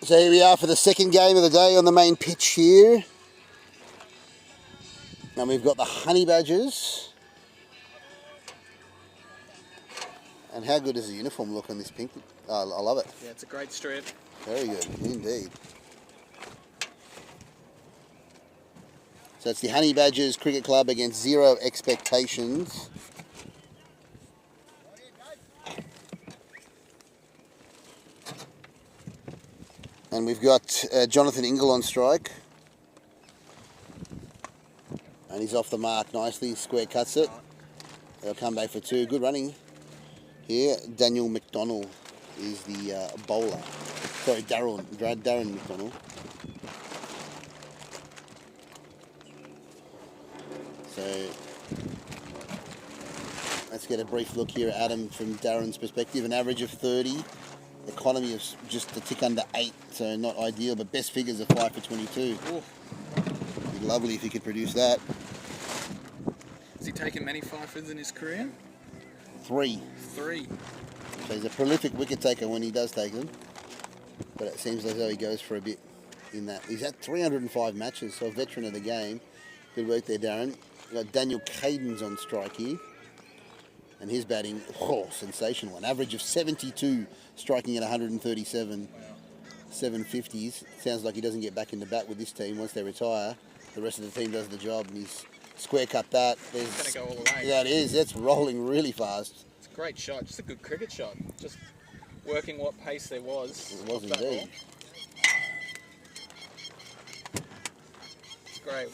So here we are for the second game of the day on the main pitch here. And we've got the Honey Badgers. And how good does the uniform look on this pink? I love it. Yeah, it's a great strip. Very good, indeed. So it's the Honey Badgers Cricket Club against Zero Expectations. And we've got Jonathan Ingle on strike. And he's off the mark nicely, square cuts it. They'll come back for two. Good running here. Daniel McDonald is the bowler. Sorry, Darren McDonald. So let's get a brief look here at Adam from Darren's perspective. An average of 30. Economy of just a tick under 8, so not ideal, but best figures are 5 for 22. Ooh. It'd be lovely if he could produce that. Has he taken many fifers in his career? 3. 3. So he's a prolific wicket taker when he does take them, but it seems as though he goes for a bit in that. He's had 305 matches, so a veteran of the game. Good work there, Darren. We've got Daniel Cadens on strike here. And his batting, sensational. An average of 72, striking at 137, wow. 750s. Sounds like he doesn't get back into bat with this team once they retire. The rest of the team does the job, and he's square cut that. It's going to go all the way. That is. That's rolling really fast. It's a great shot. Just a good cricket shot. Just working what pace there was. It was indeed. It's great.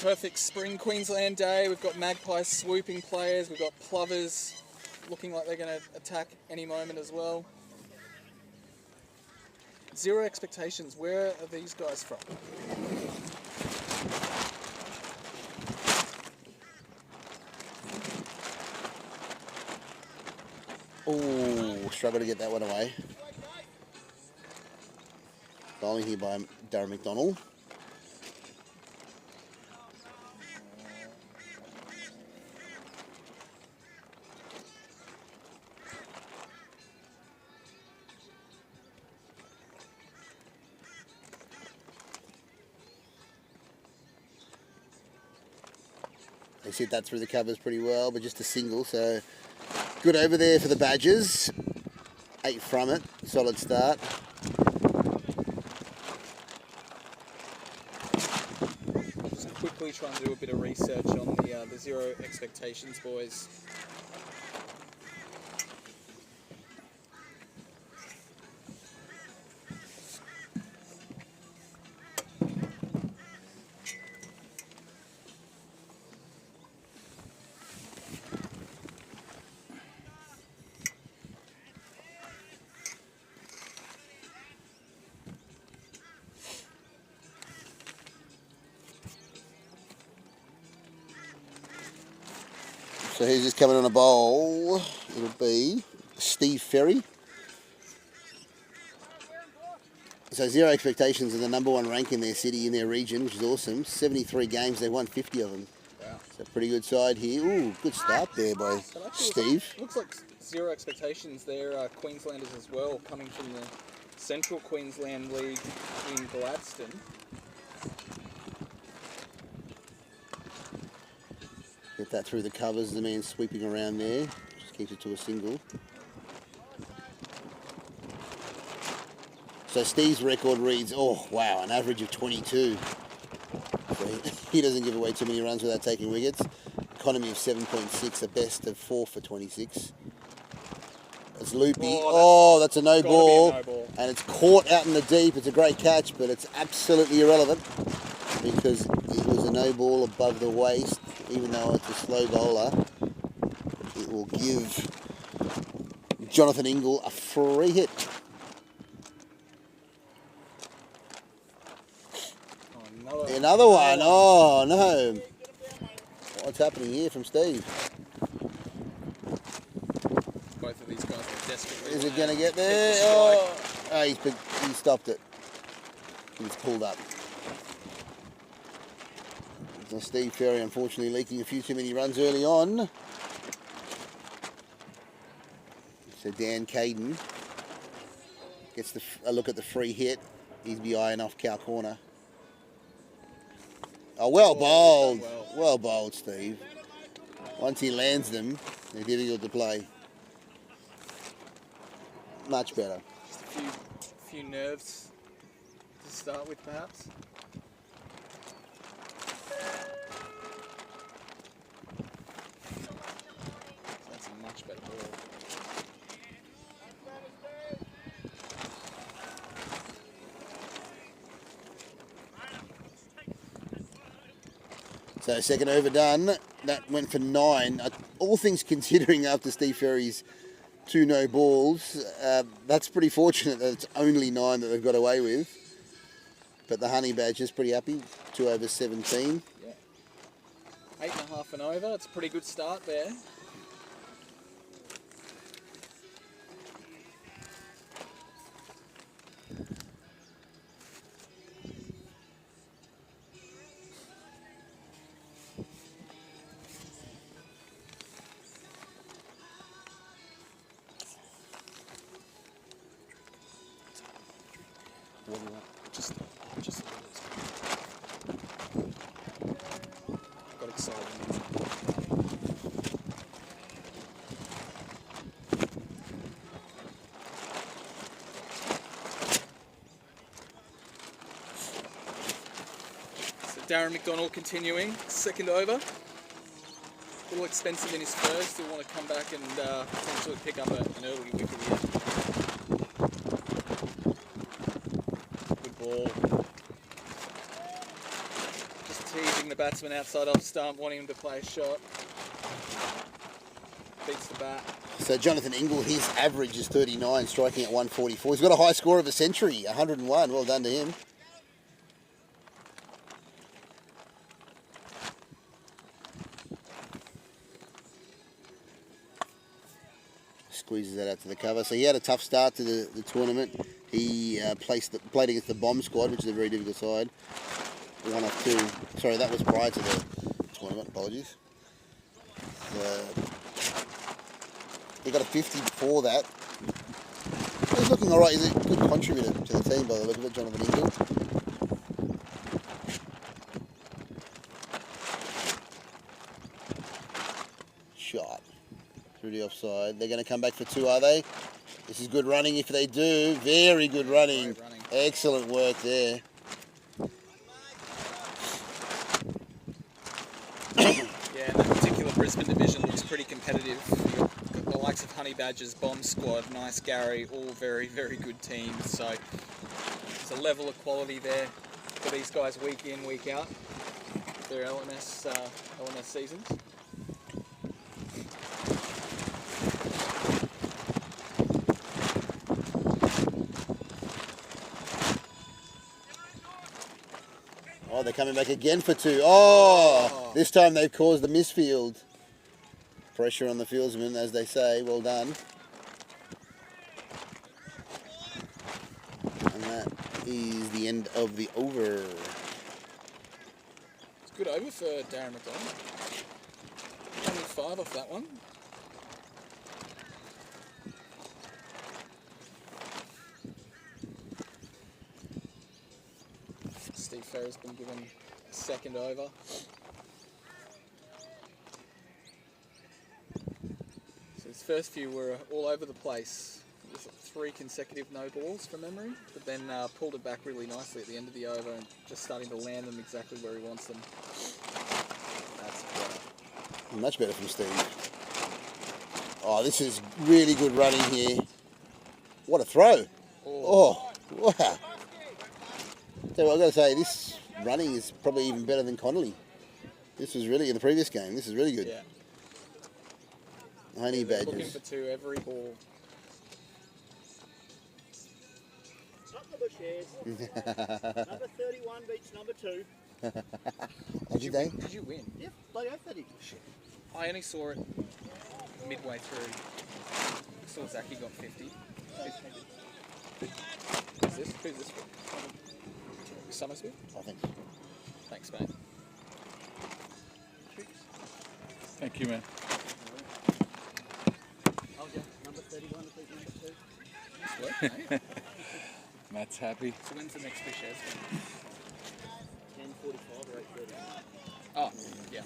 Perfect spring Queensland day. We've got magpies swooping players. We've got plovers looking like they're going to attack any moment as well. Zero Expectations. Where are these guys from? Oh, struggle to get that one away. Bowling here by Darren McDonald. They hit that through the covers pretty well, but just a single, so good over there for the Badgers. 8 from it, solid start. Just quickly try and do a bit of research on the Zero Expectations boys. So who's just coming on a bowl? It'll be Steve Ferry. So Zero Expectations are the #1 rank in their city, in their region, which is awesome. 73 games, they won 50 of them. Wow. So pretty good side here. Ooh, good start there by Steve. Looks like Zero Expectations. They're Queenslanders as well, coming from the Central Queensland League in Gladstone. Get that through the covers, the man sweeping around there. Just keeps it to a single. So Steve's record reads, oh wow, an average of 22. So he doesn't give away too many runs without taking wickets. Economy of 7.6, a best of 4 for 26. It's loopy. Oh, that's a no ball. And it's caught out in the deep. It's a great catch, but it's absolutely irrelevant because it was a no ball above the waist. Even though it's a slow bowler, it will give Jonathan Ingle a free hit. Another one. Oh, no. What's happening here from Steve? Both of these guys are desperately. Is it going to get there? Oh, he stopped it. He's pulled up. So Steve Ferry, unfortunately, leaking a few too many runs early on. So Dan Caden Gets a look at the free hit. He's behind off cow corner. Oh, well bowled. Well bowled, Steve. Once he lands them, they're difficult to play. Much better. Just a few nerves to start with, perhaps. So that's a much better ball. So second over done. That went for 9. All things considering, after Steve Ferry's 2 no balls, that's pretty fortunate that it's only 9 that they've got away with. But the Honey Badger's pretty happy. 2 over 17. Yeah. 8.5 and over. It's a pretty good start there. Just got excited. So Darren McDonald continuing, second over. A little expensive in his first. He'll want to come back and potentially pick up an early wicket here. Ball. Just teasing the batsman outside off stump, wanting him to play a shot. Beats the bat. So Jonathan Ingle, his average is 39, striking at 144. He's got a high score of a century, 101. Well done to him. Squeezes that out to the cover. So he had a tough start to the tournament. He played against the Bomb squad, which is a very difficult side. 1 off 2. Sorry, that was prior to the tournament. Apologies. So he got a 50 before that. He's looking all right. He's a good contributor to the team by the look of it, Jonathan Ingle. Shot through the offside. They're going to come back for 2, are they? This is good running if they do. Very good running. Excellent work there. Yeah, that particular Brisbane division looks pretty competitive. You've got the likes of Honey Badgers, Bomb Squad, Nice Gary, all very, very good teams. So there's a level of quality there for these guys week in, week out. Their LMS seasons. Oh, they're coming back again for 2. Oh, this time they've caused the misfield. Pressure on the fieldsman, as they say. Well done. And that is the end of the over. It's a good over for Darren McDonald. Only 5 off that one. Steve Ferry's been given a second over. So his first few were all over the place. It was 3 consecutive no balls from memory, but then pulled it back really nicely at the end of the over and just starting to land them exactly where he wants them. That's better. Much better from Steve. Oh, this is really good running here. What a throw. Oh, wow. So I've got to say, this running is probably even better than Connolly. This was really, in the previous game, this is really good. Yeah. Honey Badgers. Looking for 2 every ball. Up the bush hairs. Number 31 beats number 2. Did they? Did you win? Yep, bloody oath that he did. I only saw it midway through. I saw Zachy got 50. Who's this? Who's this for? Summersby? I think. Thanks, mate. Thank you, man. Number 31 beats number 2. Nice work, mate. Matt's happy. So when's the next fish airs? 10:45 or 8:30. Oh, yeah.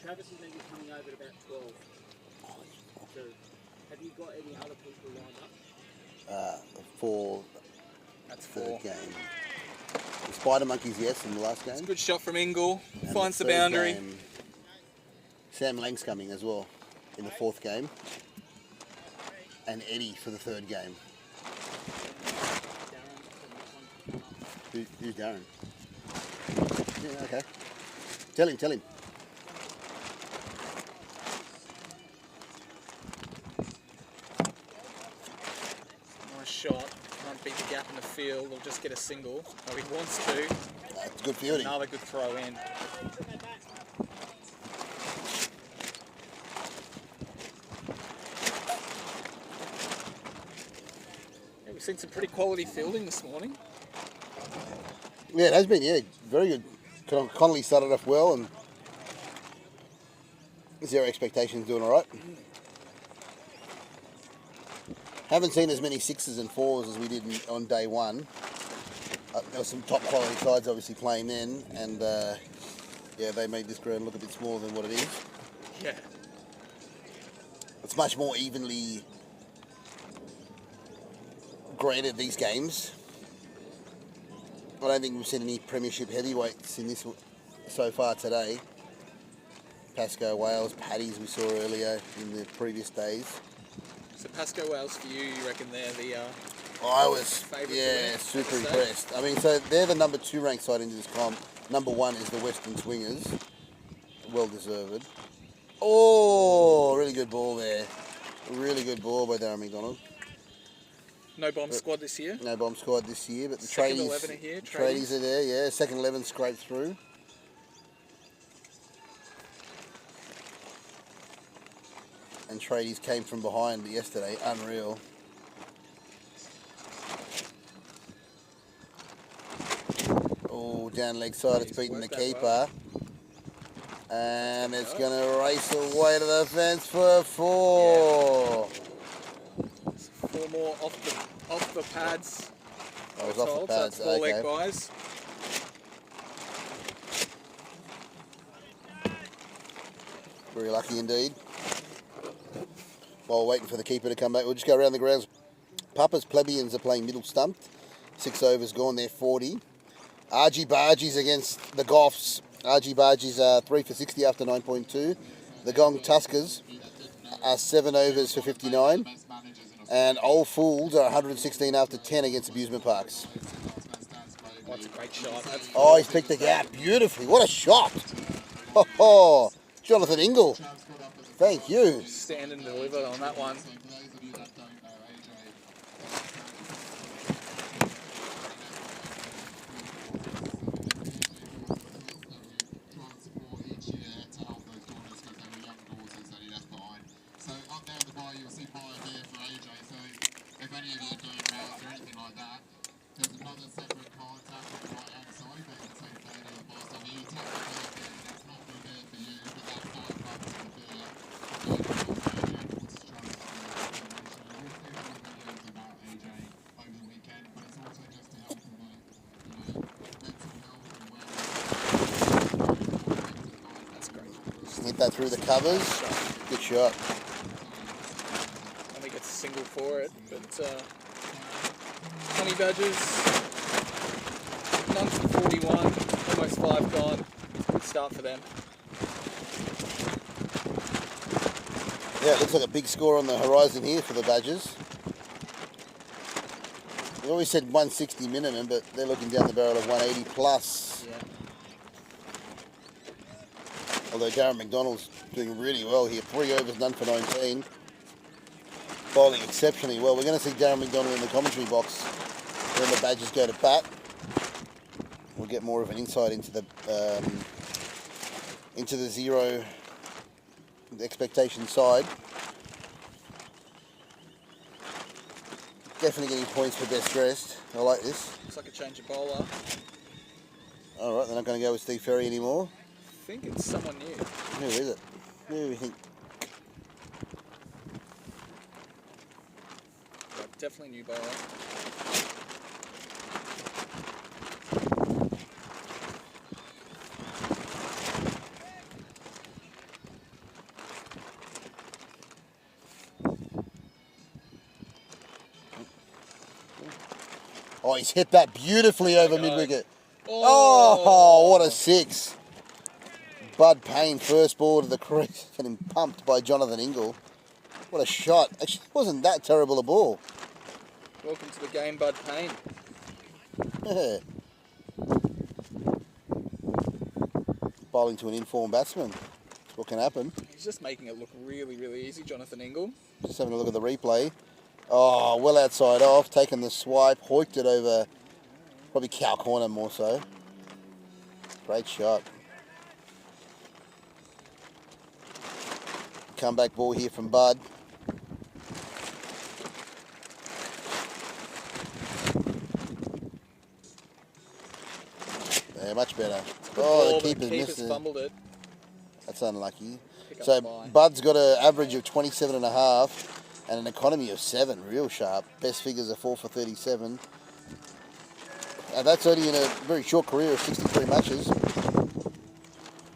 Travis is going to be coming over at about 12. So, have you got any other people lined up? For That's the 4. game. The Spider Monkeys, yes, in the last game. Good shot from Ingle. And Finds the third boundary. game, Sam Lang's coming as well in the 4th game. And Eddie for the 3rd game. Who's Darren? Yeah, okay. Tell him. Nice shot. Can't beat the gap in the field. Or just get a single. Oh, he wants to. That's good fielding. Another good throw in. Yeah, we've seen some pretty quality fielding this morning. Yeah, it has been, yeah. Very good. Connolly started off well and zero expectations, doing all right. Haven't seen as many 6s and 4s as we did on day 1. There were some top quality sides obviously playing then, and yeah, they made this ground look a bit smaller than what it is. Yeah. It's much more evenly graded, these games. I don't think we've seen any premiership heavyweights in this so far today. Pasco, Wales, Paddies we saw earlier in the previous days. So Pasco Wales for you reckon they're the I was, favourite to yeah, win it, super I'd say? impressed. I mean, so they're the number 2 ranked side into this comp. Number 1 is the Western Swingers. Well deserved. Oh, really good ball there. Really good ball by Darren McDonald. No bomb squad this year. No bomb squad this year, but the Second tradies, 11 are here, tradies are there, yeah. Second 11 scraped through. And tradies came from behind yesterday. Unreal. Oh, down leg side, it's beaten the worked that keeper. And it's going to race away to the fence for 4. 4 more off the pads. I was we're off the told, pads, so that's 4 leg okay. buys. Very lucky indeed. While waiting for the keeper to come back, we'll just go around the grounds. Papa's Plebeians are playing middle stumped. 6 overs gone, they're 40. RG Bargies against the Goffs. RG Bargies are 3 for 60 after 9.2. The Gong Tuskers are 7 overs for 59. And Old Fools are 116 after 10 against Amusement Parks. Oh, that's a great shot. That's Oh, he's picked the gap beautifully. What a shot. Oh, Jonathan Ingle. Thank you. stand and deliver on that one. Hit that through the covers. Good shot. Only gets a single for it, but Honey Badgers, none for 41, almost 5 gone. Good start for them. Yeah, it looks like a big score on the horizon here for the Badgers. We always said 160 minimum, but they're looking down the barrel of 180 plus. Yeah. Although Darren McDonald's doing really well here. 3 overs, none for 19. Bowling exceptionally well. We're going to see Darren McDonald in the commentary box when the Badgers go to bat. We'll get more of an insight into the zero expectation side. Definitely getting points for best dressed. I like this. Looks like a change of bowler. All right, they're not going to go with Steve Ferry anymore. I think it's someone new. Who is it? Who do we think? definitely new bowler. Oh, he's hit that beautifully over There we go. mid-wicket. Oh, Oh, what a six. Bud Payne, first ball to the crease, getting pumped by Jonathan Ingle. What a shot. Actually, it wasn't that terrible a ball. Welcome to the game, Bud Payne. Yeah. Bowling to an informed batsman. That's what can happen. He's just making it look really, really easy, Jonathan Ingle. Just having a look at the replay. Oh, well outside off, taking the swipe, hoiked it over, probably cow corner more so. Great shot. Comeback ball here from Bud. Yeah, much better. Oh, the keeper's missed it. Fumbled it. That's unlucky. Pick up So by. Bud's got an average of 27.5 and an economy of 7, real sharp. Best figures are 4 for 37. And that's only in a very short career of 63 matches.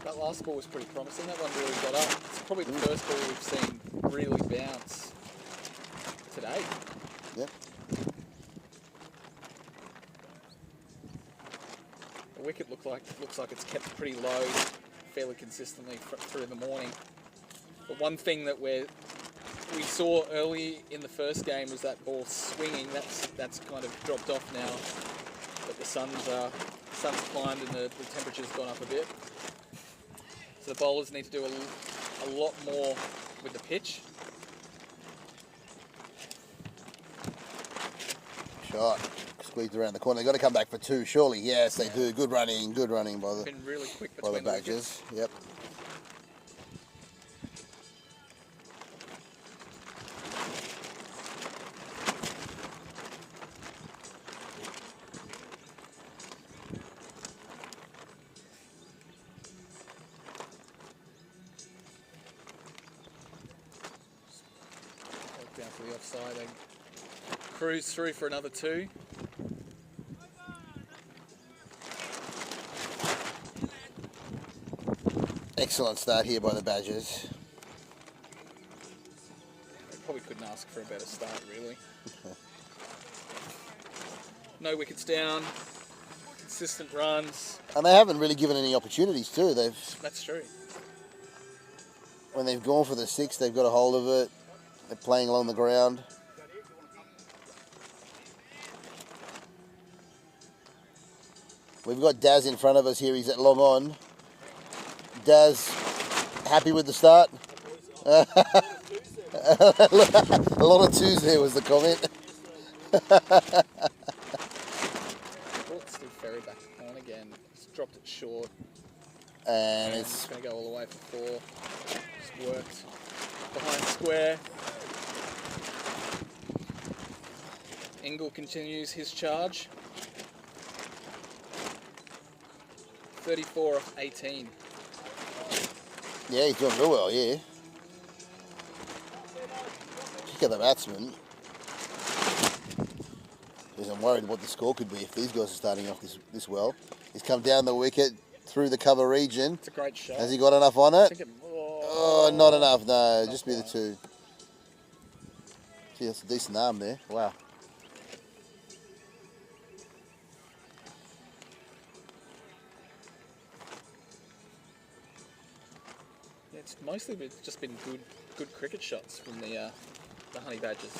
That last ball was pretty promising. That one really got up. It's probably the first ball we've seen really bounce today. Yep. The wicket looks like it's kept pretty low fairly consistently through the morning. But one thing that we saw early in the first game was that ball swinging. That's kind of dropped off now. But the sun's climbed and the temperature's gone up a bit. So the bowlers need to do a lot more with the pitch. Shot. Squeezed around the corner. They've got to come back for 2, surely. Yes, they do. Good running by the, Been really quick by the between the wickets. Badgers. Yep. Down for the offside. They cruise through for another 2. Excellent start here by the Badgers. They probably couldn't ask for a better start, really. No wickets down, consistent runs. And they haven't really given any opportunities too. That's true. When they've gone for the 6, they've got a hold of it. They're playing along the ground. We've got Daz in front of us here. He's at long on. Daz, happy with the start? A lot of 2s there was the comment. Still ferry back on again. He's dropped it short. And It's going to go all the way for 4. Just worked behind square. Ingle continues his charge. 34 off 18. yeah, he's doing real well, yeah. Kick of the batsman. Because I'm worried what the score could be if these guys are starting off this well. He's come down the wicket through the cover region. It's a great shot. Has he got enough on it? Oh, not enough, no. Just be the 2. Gee, that's a decent arm there. Wow. It's mostly just been good cricket shots from the Honey Badgers.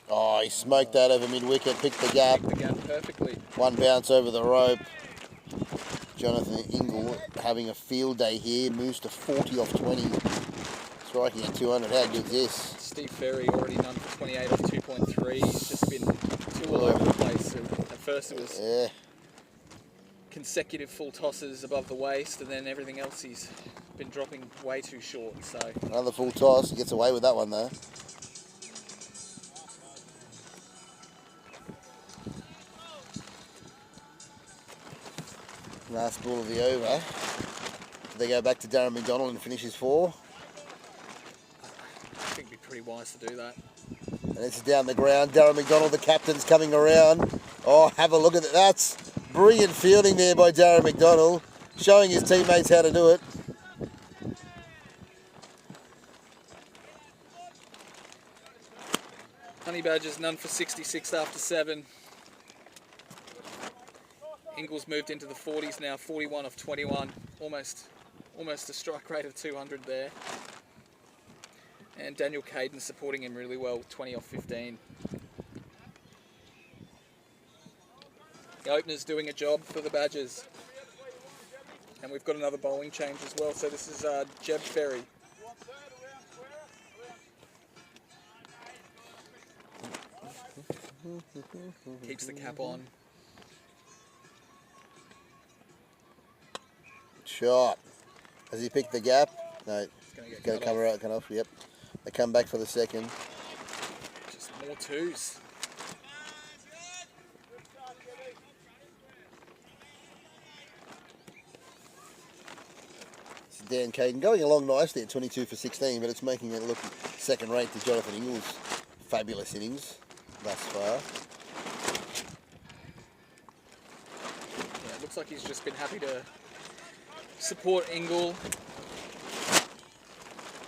Oh, he smoked that over mid-wicket, picked the gap. Picked the gap perfectly. One bounce over the rope. Jonathan Ingle having a field day here, moves to 40 off 20. Striking at 200. How good's this? Steve Ferry already done for 28 off 2.3. He's just been 2 all over the place. At first it was consecutive full tosses above the waist, and then everything else he's been dropping way too short. So Another full toss. He gets away with that one though. Last ball of the over. They go back to Darren McDonald and finish his 4. I think pretty wise to do that. And it's down the ground. Darren McDonald, the captain's coming around. Oh, have a look at that. That's brilliant fielding there by Darren McDonald, showing his teammates how to do it. Honey Badgers none for 66 after 7. Ingles moved into the 40s now, 41 of 21. Almost a strike rate of 200 there. And Daniel Caden supporting him really well, 20 off 15. The opener's doing a job for the Badgers. And we've got another bowling change as well, so this is Jeb Ferry. Keeps the cap on. Shot. Has he picked the gap? No. It's Going to come around, cut off. Yep. They come back for the second. Just more twos. It's Dan Caden going along nicely at 22 for 16, but it's making it look second rate to Jonathan Ingles' fabulous innings thus far. Yeah, it looks like he's just been happy to support Ingle.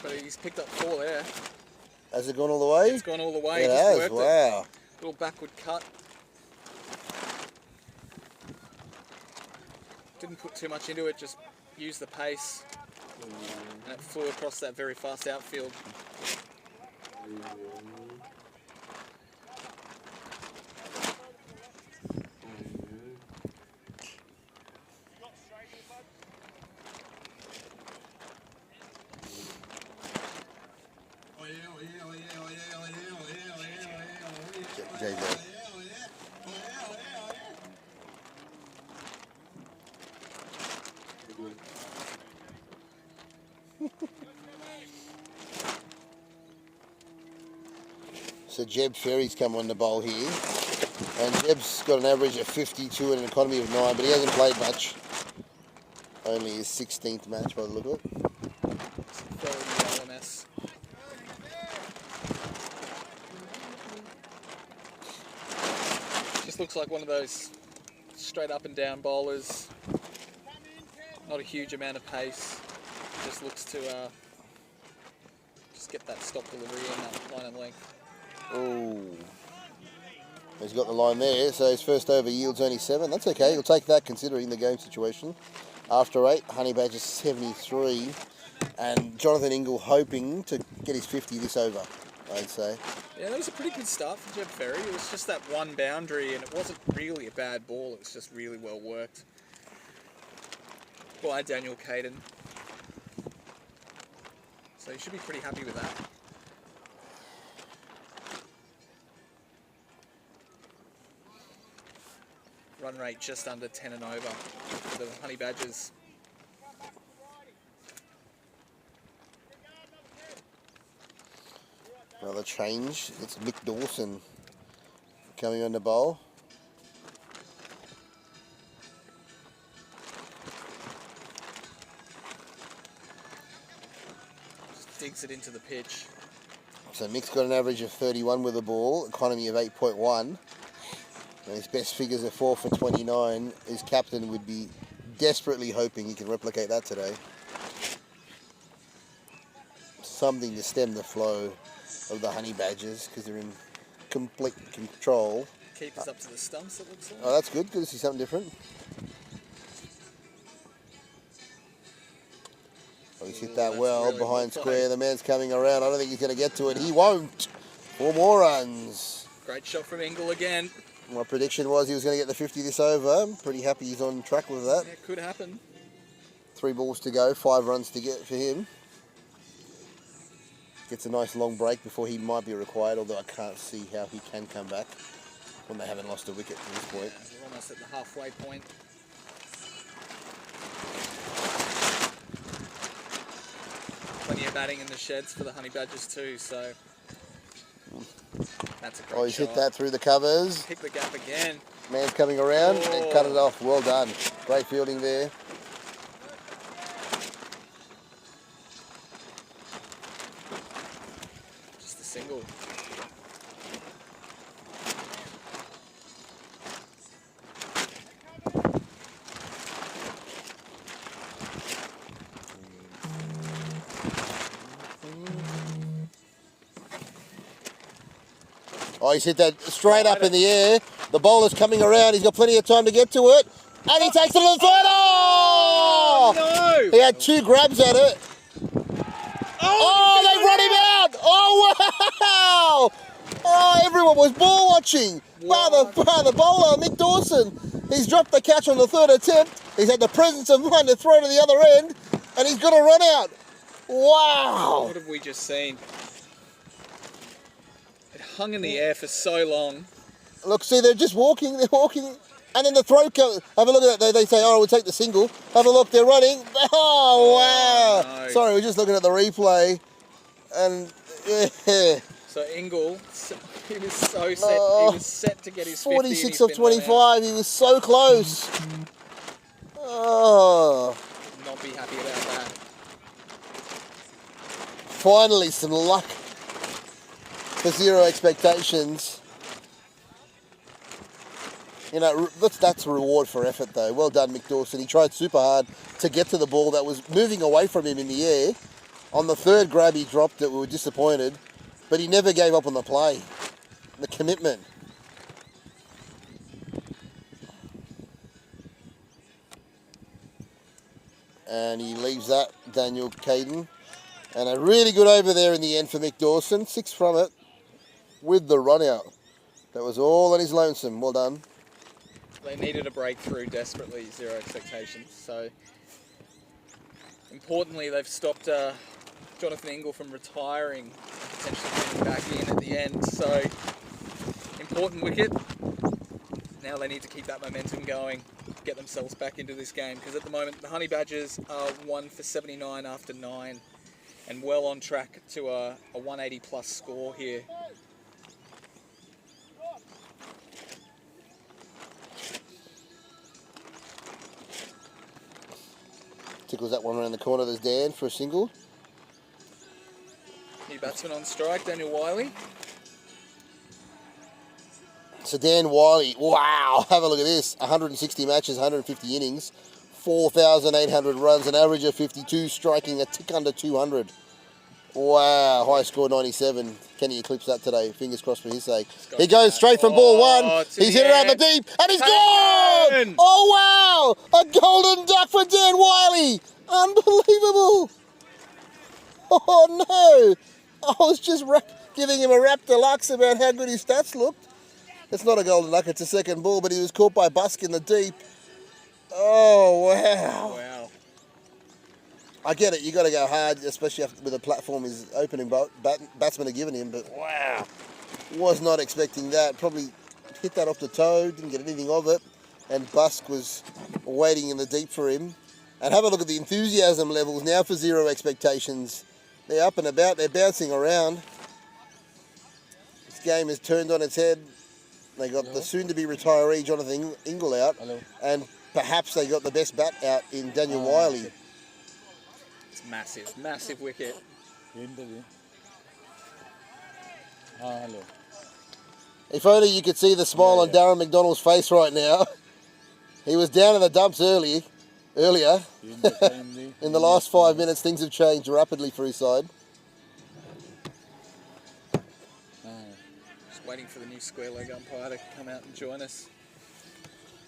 But he's picked up 4 there. Has it gone all the way? It's gone all the way. It Just has, worked wow. it. Little backward cut. Didn't put too much into it, just used the pace. And it flew across that very fast outfield. JJ. So Jeb Ferry's come on the bowl here, and Jeb's got an average of 52 and an economy of 9, but he hasn't played much. Only his 16th match by the look of it. Very LMS. Just looks like one of those straight up and down bowlers. Not a huge amount of pace. Just looks to just get that stop delivery in that line and length. Oh, he's got the line there, so his first over yields only 7. That's okay, he'll take that considering the game situation. After 8, Honey Badger 73, and Jonathan Ingle hoping to get his 50 this over, I'd say. Yeah, that was a pretty good start for Jeb Ferry. It was just that one boundary, and it wasn't really a bad ball. It was just really well worked by Daniel Caden. So you should be pretty happy with that. Run rate just under 10 and over for the Honey Badgers. Another change, it's Mick Dawson coming on the bowl. Just digs it into the pitch. So Mick's got an average of 31 with the ball, economy of 8.1. And his best figures are 4 for 29. His captain would be desperately hoping he can replicate that today. Something to stem the flow of the Honey Badgers because they're in complete control. Keepers up to the stumps, it looks like. Oh, that's good. Good to see something different. Oh, he's hit that That's well really behind well square. played. The man's coming around. I don't think he's going to get to it. He won't. 4 more runs. Great shot from Ingle again. My prediction was he was going to get the 50 this over. I'm pretty happy he's on track with that. Yeah, could happen. 3 balls to go, 5 runs to get for him. Gets a nice long break before he might be required, although I can't see how he can come back when they haven't lost a wicket at this point. Yeah, we're almost at the halfway point. Plenty of batting in the sheds for the Honey Badgers too, so that's a great Oh, he's shot. hit that through the covers. Pick the gap again. Man's coming around and cut it off. Well done. Great fielding there. Just the Oh, he's hit that straight up in the air. The bowler's coming around. He's got plenty of time to get to it. And he takes it to the third. Oh! No! He had 2 grabs at it. Oh, they run him out! Oh, wow! Oh, everyone was ball watching. Bar the bowler, Mick Dawson. He's dropped the catch on the 3rd attempt. He's had the presence of mind to throw to the other end. And he's got to run out. Wow! What have we just seen? It hung in the air for so long. Look, see, they're just walking. They're walking. And then the throw comes. Have a look at that. They say, oh, we'll take the single. Have a look. They're running. Oh, wow. No. Sorry, we're just looking at the replay. And, yeah. So Ingle, he was so set. He was set to get his 50. 46 of 25. He was so close. Oh. Not be happy about that. Finally, some luck for 0 expectations. You know, that's a reward for effort, though. Well done, Mick Dawson. He tried super hard to get to the ball that was moving away from him in the air. On the 3rd grab, he dropped it. We were disappointed. But he never gave up on the play. The commitment. And he leaves that, Daniel Caden. And a really good over there in the end for Mick Dawson. 6 from it with the run out. That was all on his lonesome. Well done. They needed a breakthrough desperately, 0 expectations. So, importantly, they've stopped Jonathan Ingle from retiring and potentially getting back in at the end. So, important wicket. Now they need to keep that momentum going, get themselves back into this game. Because at the moment, the Honey Badgers are 1 for 79 after 9 and well on track to a 180 plus score here. Tickles that one around the corner. There's Dan for a single. New batsman on strike, Daniel Wiley. So Dan Wiley, wow, have a look at this. 160 matches, 150 innings, 4,800 runs, an average of 52, striking a tick under 200. Wow, high score 97. Can he eclipse that today? Fingers crossed for his sake. He goes straight from ball 1. He's hit around the deep, and he's gone! Oh, wow! A golden duck for Dan Wiley! Unbelievable! Oh, no! I was just giving him a rap deluxe about how good his stats looked. It's not a golden duck, it's a second ball, but he was caught by Busk in the deep. Oh, wow. Wow. I get it, you got to go hard, especially with the platform his opening batsman had given him, but wow. Was not expecting that. Probably hit that off the toe, didn't get anything of it, and Busk was waiting in the deep for him. And have a look at the enthusiasm levels now for 0 expectations. They're up and about, they're bouncing around. This game has turned on its head. They got the soon-to-be retiree Jonathan Ingle out, and perhaps they got the best bat out in Daniel Wiley. It's massive, massive wicket. If only you could see the smile on Darren McDonald's face right now. He was down in the dumps earlier. In the last 5 minutes, things have changed rapidly for his side. Just waiting for the new square leg umpire to come out and join us.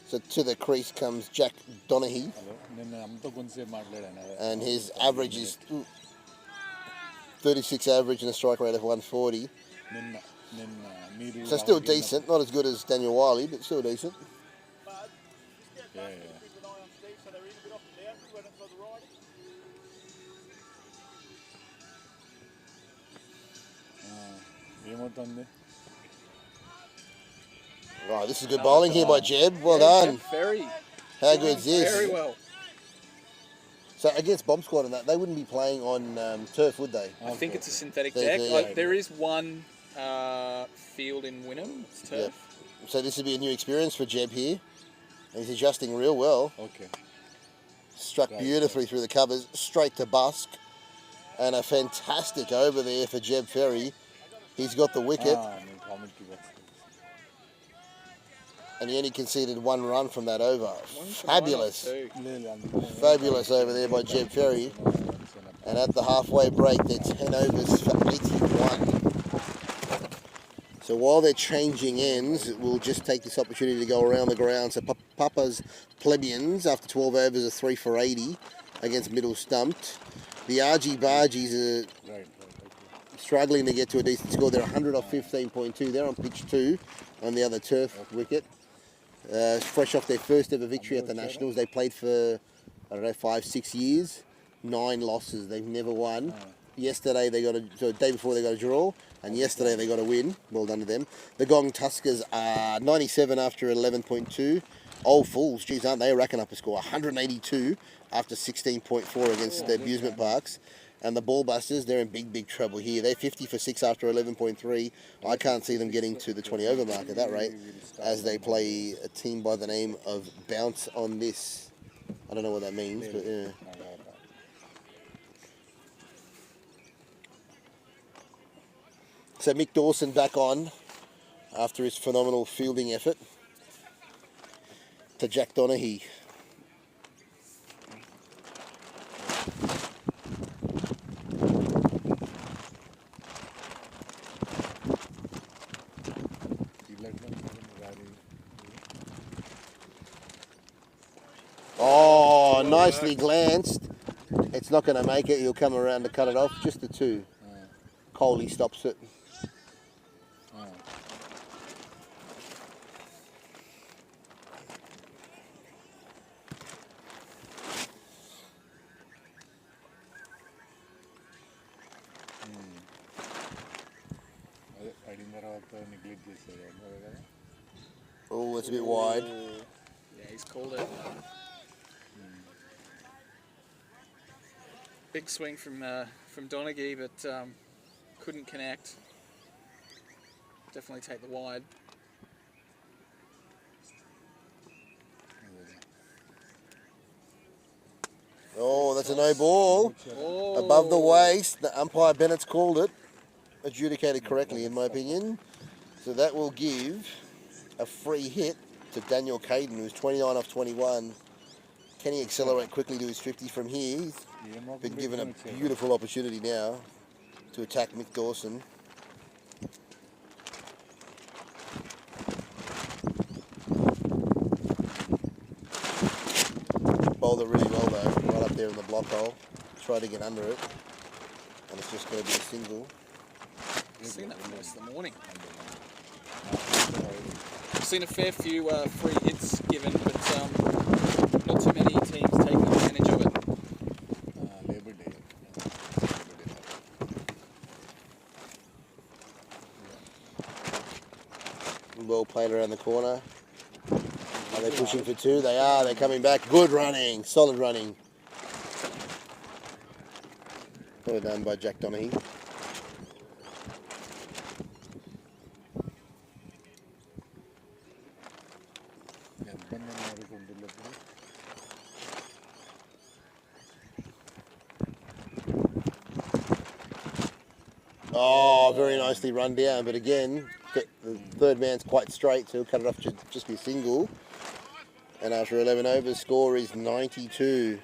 So to the crease comes Jack Donaghy. And his average is 36 average and a strike rate of 140. So still decent, not as good as Daniel Wiley, but still decent. Right, this is good bowling here by Jeb. Well done. Very. How good is this? Very well. So against Bomb Squad and that, they wouldn't be playing on turf, would they? I think it's a synthetic There- deck. there- There is one field in Wynnum. It's turf. Yep. So this would be a new experience for Jeb here. He's adjusting real well. Okay. Struck beautifully through the covers, straight to Busk. And a fantastic over there for Jeb Ferry. He's got the wicket. And he only conceded 1 run from that over. Fabulous. Fabulous over there by Jeb Ferry. And at the halfway break, they're 10 overs for 81. So while they're changing ends, we'll just take this opportunity to go around the ground. So Papa's Plebeians, after 12 overs, are 3 for 80 against middle stumped. The Argy Bargies are struggling to get to a decent score. They're 100 off 15.2. They're on pitch 2 on the other turf wicket. Fresh off their first ever victory at the Nationals. They played for, I don't know, 5-6 years. 9 losses. They've never won. Yesterday they got so the day before they got a draw, and yesterday they got a win. Well done to them. The Gong Tuskers are 97 after 11.2. Old fools, geez, aren't they racking up a score? 182 after 16.4 against the amusement parks. And the Ballbusters, they're in big trouble here. They're 50 for 6 after 11.3. I can't see them getting to the 20 over mark at that rate, as they play a team by the name of Bounce on This. I don't know what that means, but yeah. So Mick Dawson back on after his phenomenal fielding effort to Jack Donaghy. Oh, nicely glanced. It's not going to make it. He'll come around to cut it off. Just the 2. Coley stops it. Oh, it's a bit wide. Yeah, he's called it. Big swing from Donaghy, but couldn't connect. Definitely take the wide. Oh, that's a no ball. Oh. Above the waist. The umpire Bennett's called it. Adjudicated correctly, in my opinion. So that will give a free hit to Daniel Caden, who's 29 off 21. Can he accelerate quickly to his 50 from here? He's been given a beautiful opportunity now to attack Mick Dawson. Bowled it really well though, right up there in the block hole. Tried to get under it, and it's just going to be a single. I've seen that for most of the morning. I've seen a fair few free hits given, but not too many teams taking advantage of it. Labor Day. Well played around the corner. Are they pushing for 2? They are. They're coming back. Good running. Solid running. Well done by Jack Donaghy. Oh, very nicely run down, but again, the third man's quite straight, so he'll cut it off, just be a single. And after 11 overs, score is 92.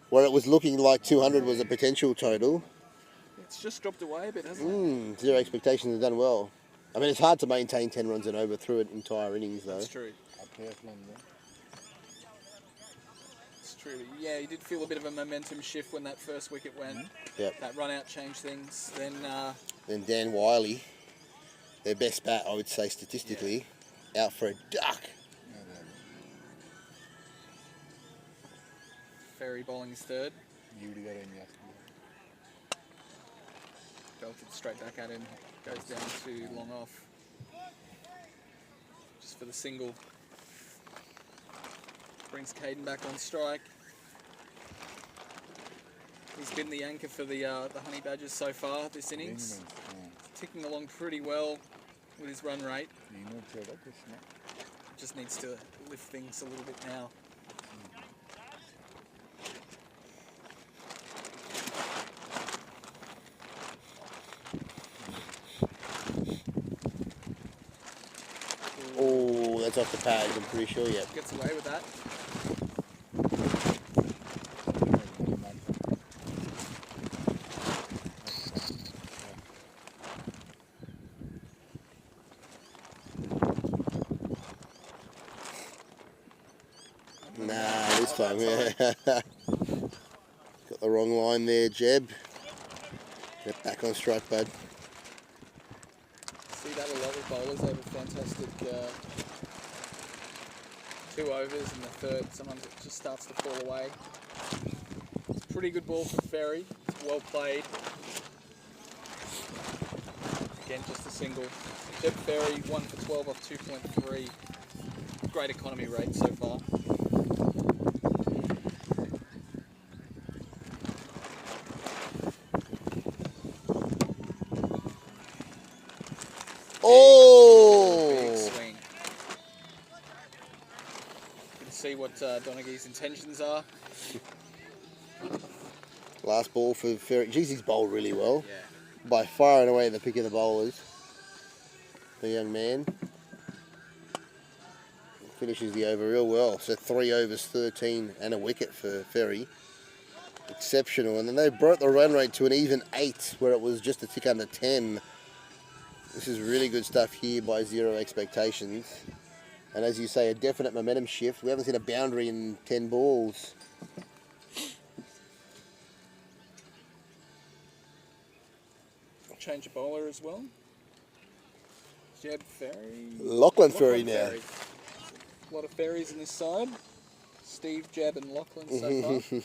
Where it was looking like 200 was a potential total. It's just dropped away a bit, hasn't it? Zero expectations, have done well. I mean, it's hard to maintain 10 runs and over through an entire innings, though. That's true. It's true. Yeah, you did feel a bit of a momentum shift when that first wicket went. Yep. That run out changed things. Then Dan Wiley, their best bat, I would say statistically, out for a duck. Ferry bowling his third. Belted straight back at him. Goes down to long off. Just for the single. Brings Caden back on strike. He's been the anchor for the Honey Badgers so far this innings. Ticking along pretty well with his run rate. Just needs to lift things a little bit now. Oh, that's off the pad, I'm pretty sure, yeah. Gets away with that. outside. Got the wrong line there, Jeb. Get back on strike, bud. See that a lot with bowlers. They have a fantastic 2 overs, and the third sometimes it just starts to fall away. It's a pretty good ball from Ferry. It's well played. Again, just a single. Jeb Ferry 1 for 12 off 2.3. Great economy rate so far. Oh! Big swing. You can see what Donaghy's intentions are. Last ball for Ferry. Geez, he's bowled really well. Yeah. By far and away the pick of the bowlers. The young man. Finishes the over real well. So 3 overs, 13 and a wicket for Ferry. Exceptional. And then they brought the run rate to an even 8 where it was just a tick under 10. This is really good stuff here by Zero Expectations. And as you say, a definite momentum shift. We haven't seen a boundary in 10 balls. Change of bowler as well. Jeb Ferry. Lachlan Ferry now. Ferry. A lot of Ferries in this side. Steve, Jeb and Lachlan so far.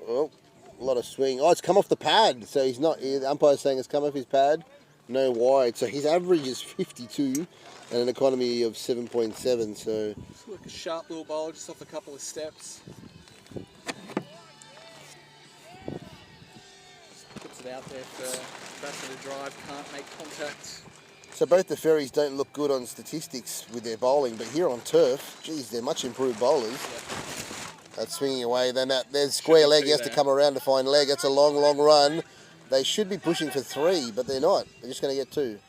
Oh, a lot of swing. Oh, it's come off the pad. So he's not, the umpire's saying it's come off his pad. No wide. So his average is 52 and an economy of 7.7. So Just like a sharp little bowler just off a couple of steps. Just puts it out there for batsman to drive, can't make contact. So both the Ferries don't look good on statistics with their bowling, but here on turf, geez, they're much improved bowlers. Yep. That's swinging away. Then there's square leg. He has to come around to find leg. That's a long, long run. They should be pushing for 3, but they're not. They're just going to get 2.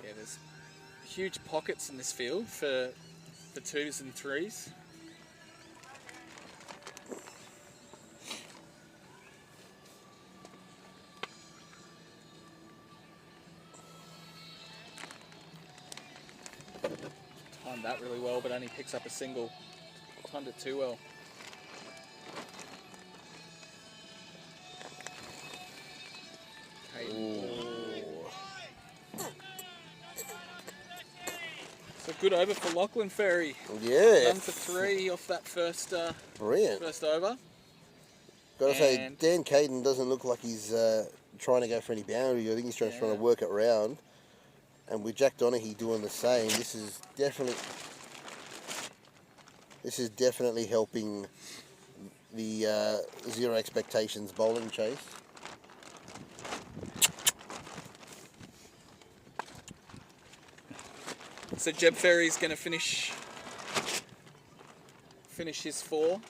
Yeah, there's huge pockets in this field for 2s and 3s. Timed that really well, but only picks up a single. Timed it too well. So good over for Lachlan Ferry. Yeah. 1 for 3 off that first Brilliant. first over. Got to say, And- Dan Caden doesn't look like he's trying to go for any boundary. I think he's trying to work it round. And with Jack Donaghy doing the same, this is definitely helping the Zero Expectations bowling chase. So Jeb Ferry's going to finish his 4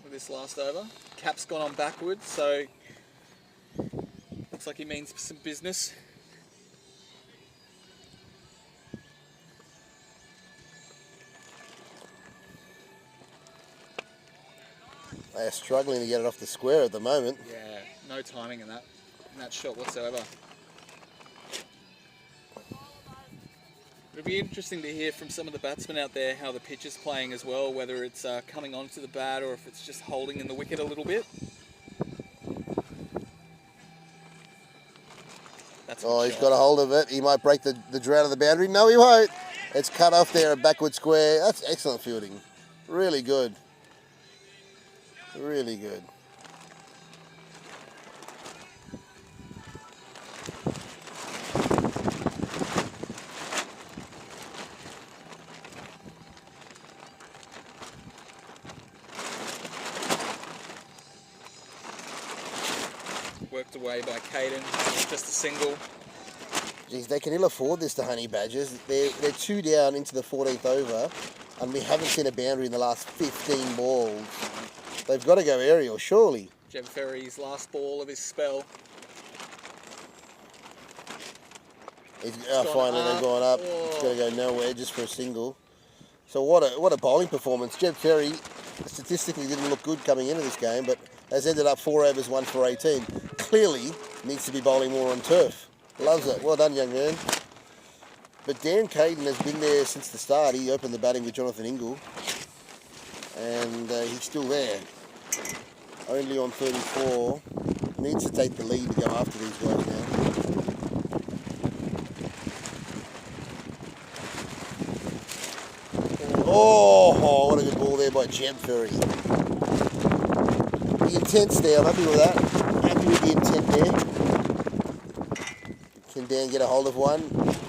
with this last over. Cap's gone on backwards, so looks like he means some business. They are struggling to get it off the square at the moment. Yeah, no timing in that shot whatsoever. It'll be interesting to hear from some of the batsmen out there how the pitch is playing as well, whether it's coming onto the bat or if it's just holding in the wicket a little bit. That's a good He's shot. got a hold of it. He might break the drought of the boundary. No, he won't. It's cut off there, a backward square. That's excellent fielding. Really good. Really good. Worked away by Caden, just a single. Geez, they can ill afford this, the Honey Badgers. They're 2 down into the 14th over, and we haven't seen a boundary in the last 15 balls. They've got to go aerial, surely. Jeb Ferry's last ball of his spell. Finally they've gone up. It's going to go nowhere just for a single. So what a bowling performance. Jeb Ferry statistically didn't look good coming into this game, but has ended up 4 overs, 1 for 18. Clearly needs to be bowling more on turf. Loves it. Well done, young man. But Dan Caden has been there since the start. He opened the batting with Jonathan Ingle. And he's still there. Only on 34. Needs to take the lead to go after these guys now. Oh, what a good ball there by Jeb Ferry. The intent's there. I'm happy with that. Happy with the intent there. Can Dan get a hold of one?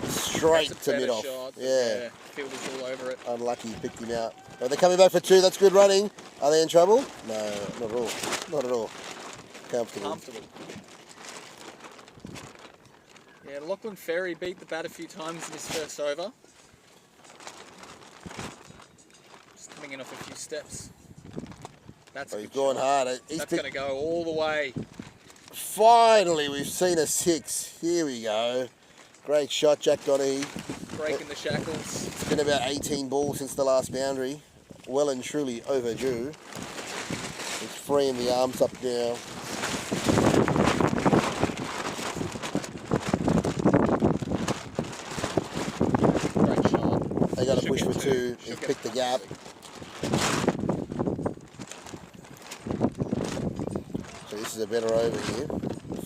Straight That's a to better mid-off. shot, but Yeah. Fielder's all over it. Unlucky, he picked him out. Are they coming back for 2? That's good running. Are they in trouble? No, not at all. Not at all. Comfortable. Yeah, Lachlan Ferry beat the bat a few times in his first over. Just coming in off a few steps. That's a He's good going shot. hard. That's going to go all the way. Finally, we've seen a 6. Here we go. Great shot, Jack Donaghy. Breaking the shackles. It's been about 18 balls since the last boundary. Well and truly overdue. It's freeing the arms up now. Great shot. They got to Should push get for 2. two. He's Should get picked the gap. So this is a better over here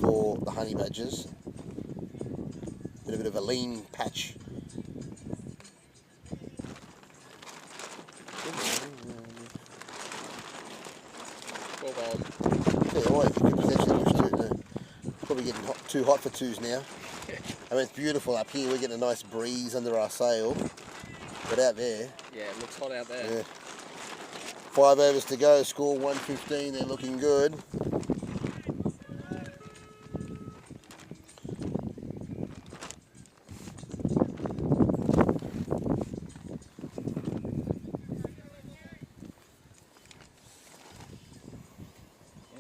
for the Honey Badgers. Bit of a lean patch. Well bowled. Tell you what, you could potentially push 2. No. Probably getting too hot for 2s now. I mean, it's beautiful up here. We're getting a nice breeze under our sail. But out there, Yeah, it looks hot out there. yeah. 5 overs to go. Score 115. They're looking good.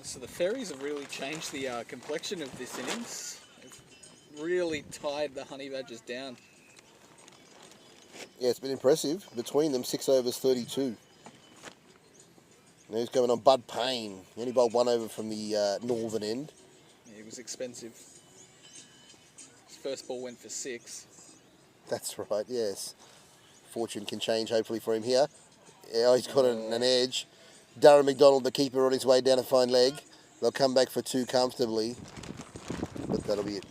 So the Ferries have really changed the complexion of this innings. They've really tied the Honey Badgers down. Yeah, it's been impressive. Between them, 6 overs, 32. Now he's going on Bud Payne. He only bowled 1 over from the northern end. Yeah, it was expensive. His first ball went for 6. That's right, yes. Fortune can change, hopefully, for him here. Yeah, he's got an edge. Darren McDonald, the keeper, on his way down a fine leg. They'll come back for 2 comfortably. But that'll be it.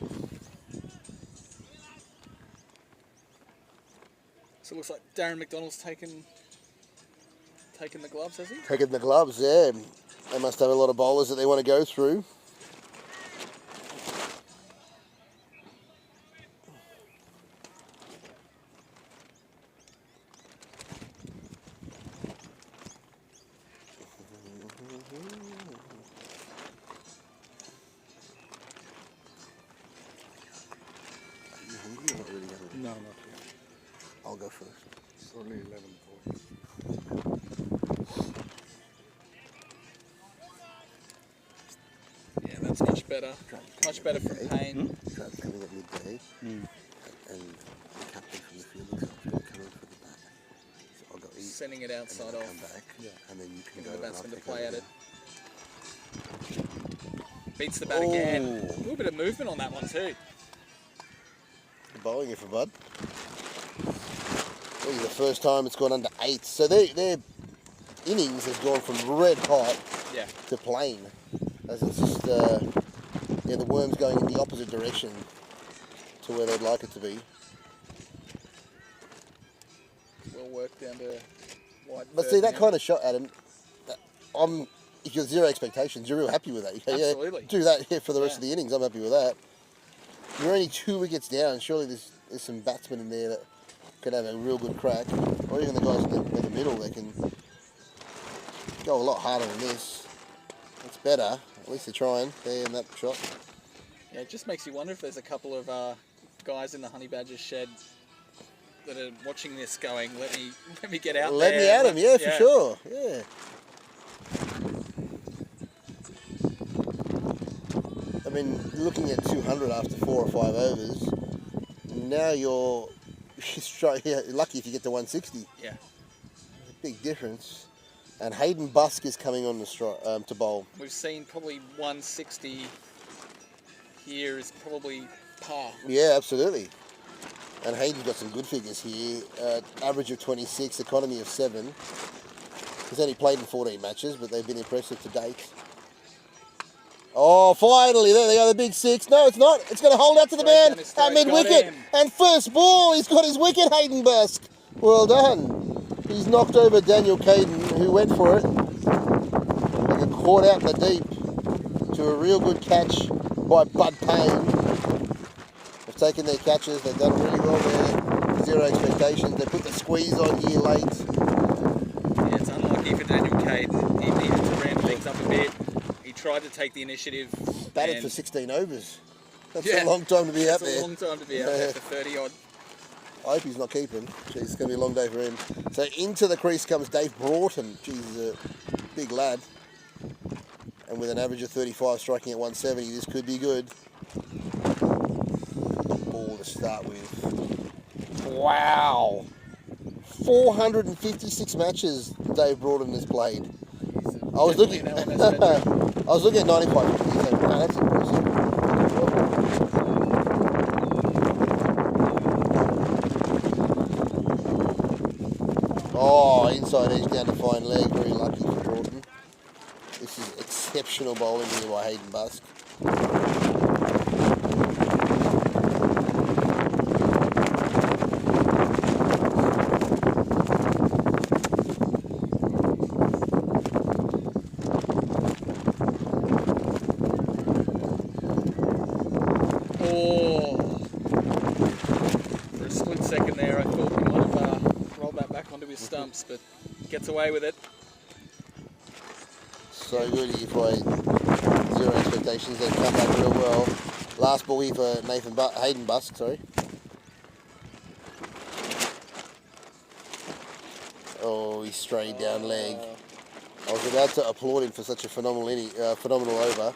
So it looks like Darren McDonald's taken the gloves, has he? Taking the gloves, yeah. They must have a lot of bowlers that they want to go through. No, not yet. I'll go first. It's only 11:40. Yeah, that's much better. Much better from Payne. Trout's coming at midday. And the captain from the fielding side is going to come in for the bat. So I'll go eat. Sending it And outside then I'll off. come back. And then you can Giving go. the batsman and to I'll play take at over. it. Beats the bat again. A little bit of movement on that one too. Good bowling here for Bud. This is the first time it's gone under 8. So their innings has gone from red hot Yeah. to plain. As it's just, the worm's going in the opposite direction to where they'd like it to be. Well worked down to wide. But see, that kind of shot, Adam, if you've 0 expectations, you're real happy with that. You go, Absolutely. Yeah, do that for the rest Yeah. of the innings. I'm happy with that. You're only 2 wickets down. Surely there's some batsmen in there that could have a real good crack. Or even the guys in the middle, they can go a lot harder than this. It's better. At least they're trying there in that shot. Yeah, it just makes you wonder if there's a couple of guys in the Honey Badgers shed that are watching this going, let me get out Let there. me at him, yeah, for sure. Yeah. I mean, looking at 200 after 4 or 5 overs, now you're lucky if you get to 160. Yeah. Big difference. And Hayden Busk is coming on the to bowl. We've seen probably 160 here is probably par. Yeah, absolutely. And Hayden's got some good figures here. Average of 26, economy of 7. He's only played in 14 matches, but they've been impressive to date. Oh, finally, there they go, the big 6. No, it's not. It's going to hold out to the Straight man down his at throat. mid-wicket. Got him. And first ball, he's got his wicket, Hayden Busk. Well done. He's knocked over Daniel Caden, who went for it. They got caught out in the deep to a real good catch by Bud Payne. They've taken their catches. They've done really well there. 0 expectations. They put the squeeze on here late. Yeah, it's unlucky for Daniel Caden. He needed to ramp things up a bit. He tried to take the initiative. Batted and for 16 overs. That's Yeah, a long time to be out It's a there. long time to be out there for 30 odd. I hope he's not keeping. Jeez, it's going to be a long day for him. So into the crease comes Dave Broughton. Jeez, he's a big lad. And with an average of 35 striking at 170, this could be good. Ball to start with. Wow. 456 matches Dave Broughton has played. I was looking at 95. So, no, that's impressive. Oh, inside edge down to fine leg. Very lucky for Broughton. This is exceptional bowling here by Hayden Busk. Oh, for a split second there, I thought he might have rolled that back onto his stumps, but gets away with it. So good here for 0 expectations. They come back real well. Last ball here for Hayden Busk, sorry. Oh, he strayed down leg. I was about to applaud him for such a phenomenal over.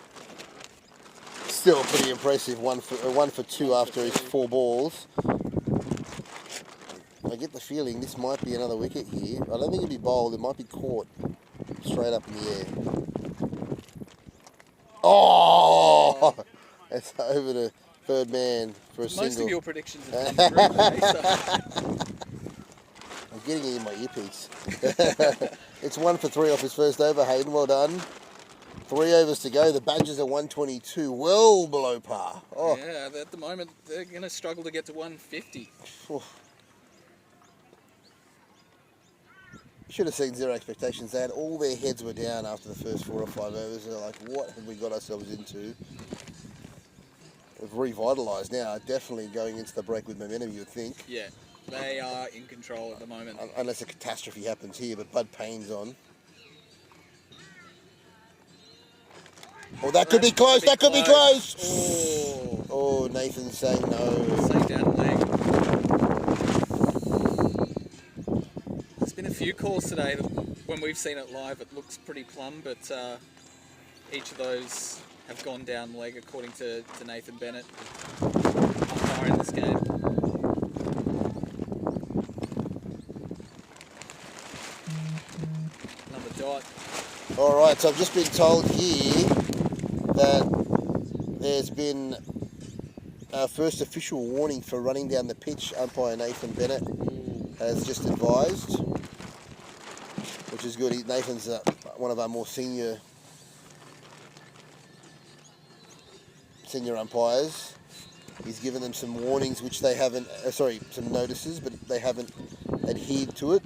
Still pretty impressive. One for 2 after his 4 balls. I get the feeling this might be another wicket here. I don't think it'll be bowled. It might be caught straight up in the air. Oh! It's over to third man for a single. Most of your predictions have come through today, so I'm getting it in my earpiece. It's 1 for 3 off his first over, Hayden. Well done. 3 overs to go. The Badgers are 122, well below par. Oh. yeah, at the moment they're going to struggle to get to 150. You should have seen 0 expectations. They had all their heads were down after the first 4 or 5 overs. They're like, what have we got ourselves into? They've revitalised now. Definitely going into the break with momentum, you would think. Yeah, they are in control at the moment. Unless a catastrophe happens here, but Bud Payne's on. Oh, that could be close. That could be close. Oh, Nathan's saying no. Safe down leg. There's been a few calls today that when we've seen it live, it looks pretty plumb, but each of those have gone down leg according to Nathan Bennett, umpire in this game. Another dot. All right, so I've just been told here that there's been our first official warning for running down the pitch. Umpire Nathan Bennett has just advised, which is good. Nathan's one of our more senior umpires. He's given them some warnings, which they haven't, some notices, but they haven't adhered to it.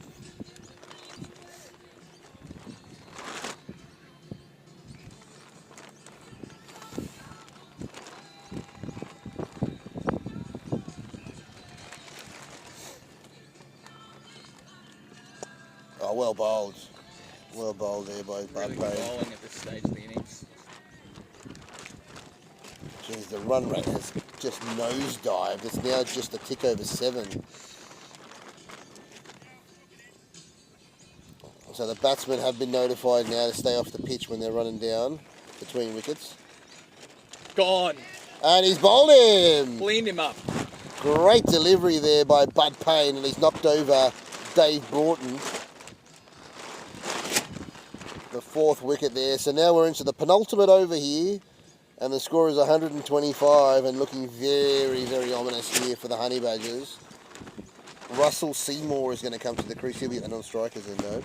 Oh, well bowled. Well bowled there by Bud Really Payne. good bowling at this stage of the innings. Jeez, the run rate has just nosedived. It's now just a tick over 7. So the batsmen have been notified now to stay off the pitch when they're running down between wickets. Gone. And he's bowled him. Cleaned him up. Great delivery there by Bud Payne, and he's knocked over Dave Broughton. The 4th wicket there. So now we're into the penultimate over here. And the score is 125 and looking very, very ominous here for the Honey Badgers. Russell Seymour is going to come to the crease. He'll be at the non-strikers end though.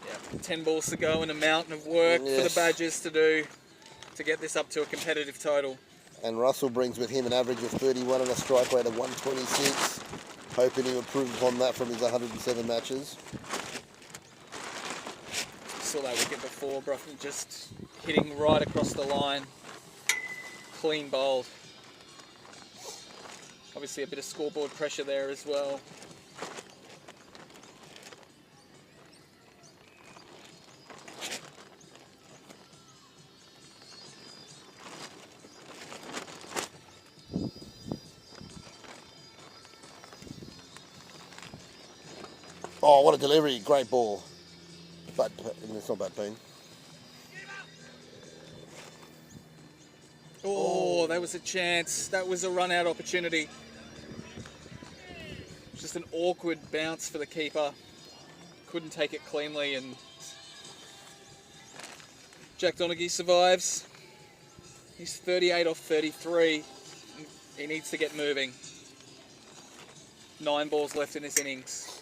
Yeah, 10 balls to go and a mountain of work for the Badgers to do to get this up to a competitive total. And Russell brings with him an average of 31 and a strike rate of 126. Hoping he'll improve upon that from his 107 matches. Saw that wicket before, Brockman just hitting right across the line. Clean bowled. Obviously a bit of scoreboard pressure there as well. Oh, what a delivery. Great ball. But it's not bad pain. Oh, that was a chance. That was a run-out opportunity. Just an awkward bounce for the keeper. Couldn't take it cleanly, and Jack Donaghy survives. He's 38 off 33. He needs to get moving. 9 balls left in this innings.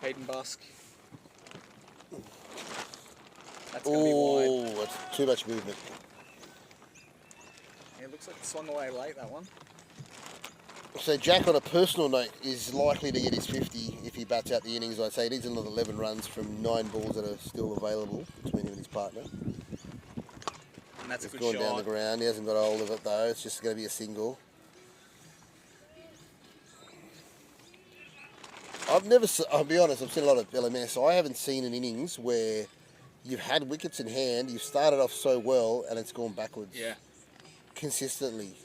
Hayden Busk. That's going to be wide. Oh, that's too much movement. Yeah, it looks like it swung away late, that one. So Jack, on a personal note, is likely to get his 50 if he bats out the innings. I'd say he needs another 11 runs from 9 balls that are still available between him and his partner. And that's a good gone shot. Down the ground. He hasn't got a hold of it though. It's just going to be a single. I'll be honest, I've seen a lot of LMS. I haven't seen an innings where you've had wickets in hand, you've started off so well, and it's gone backwards. Yeah. Consistently.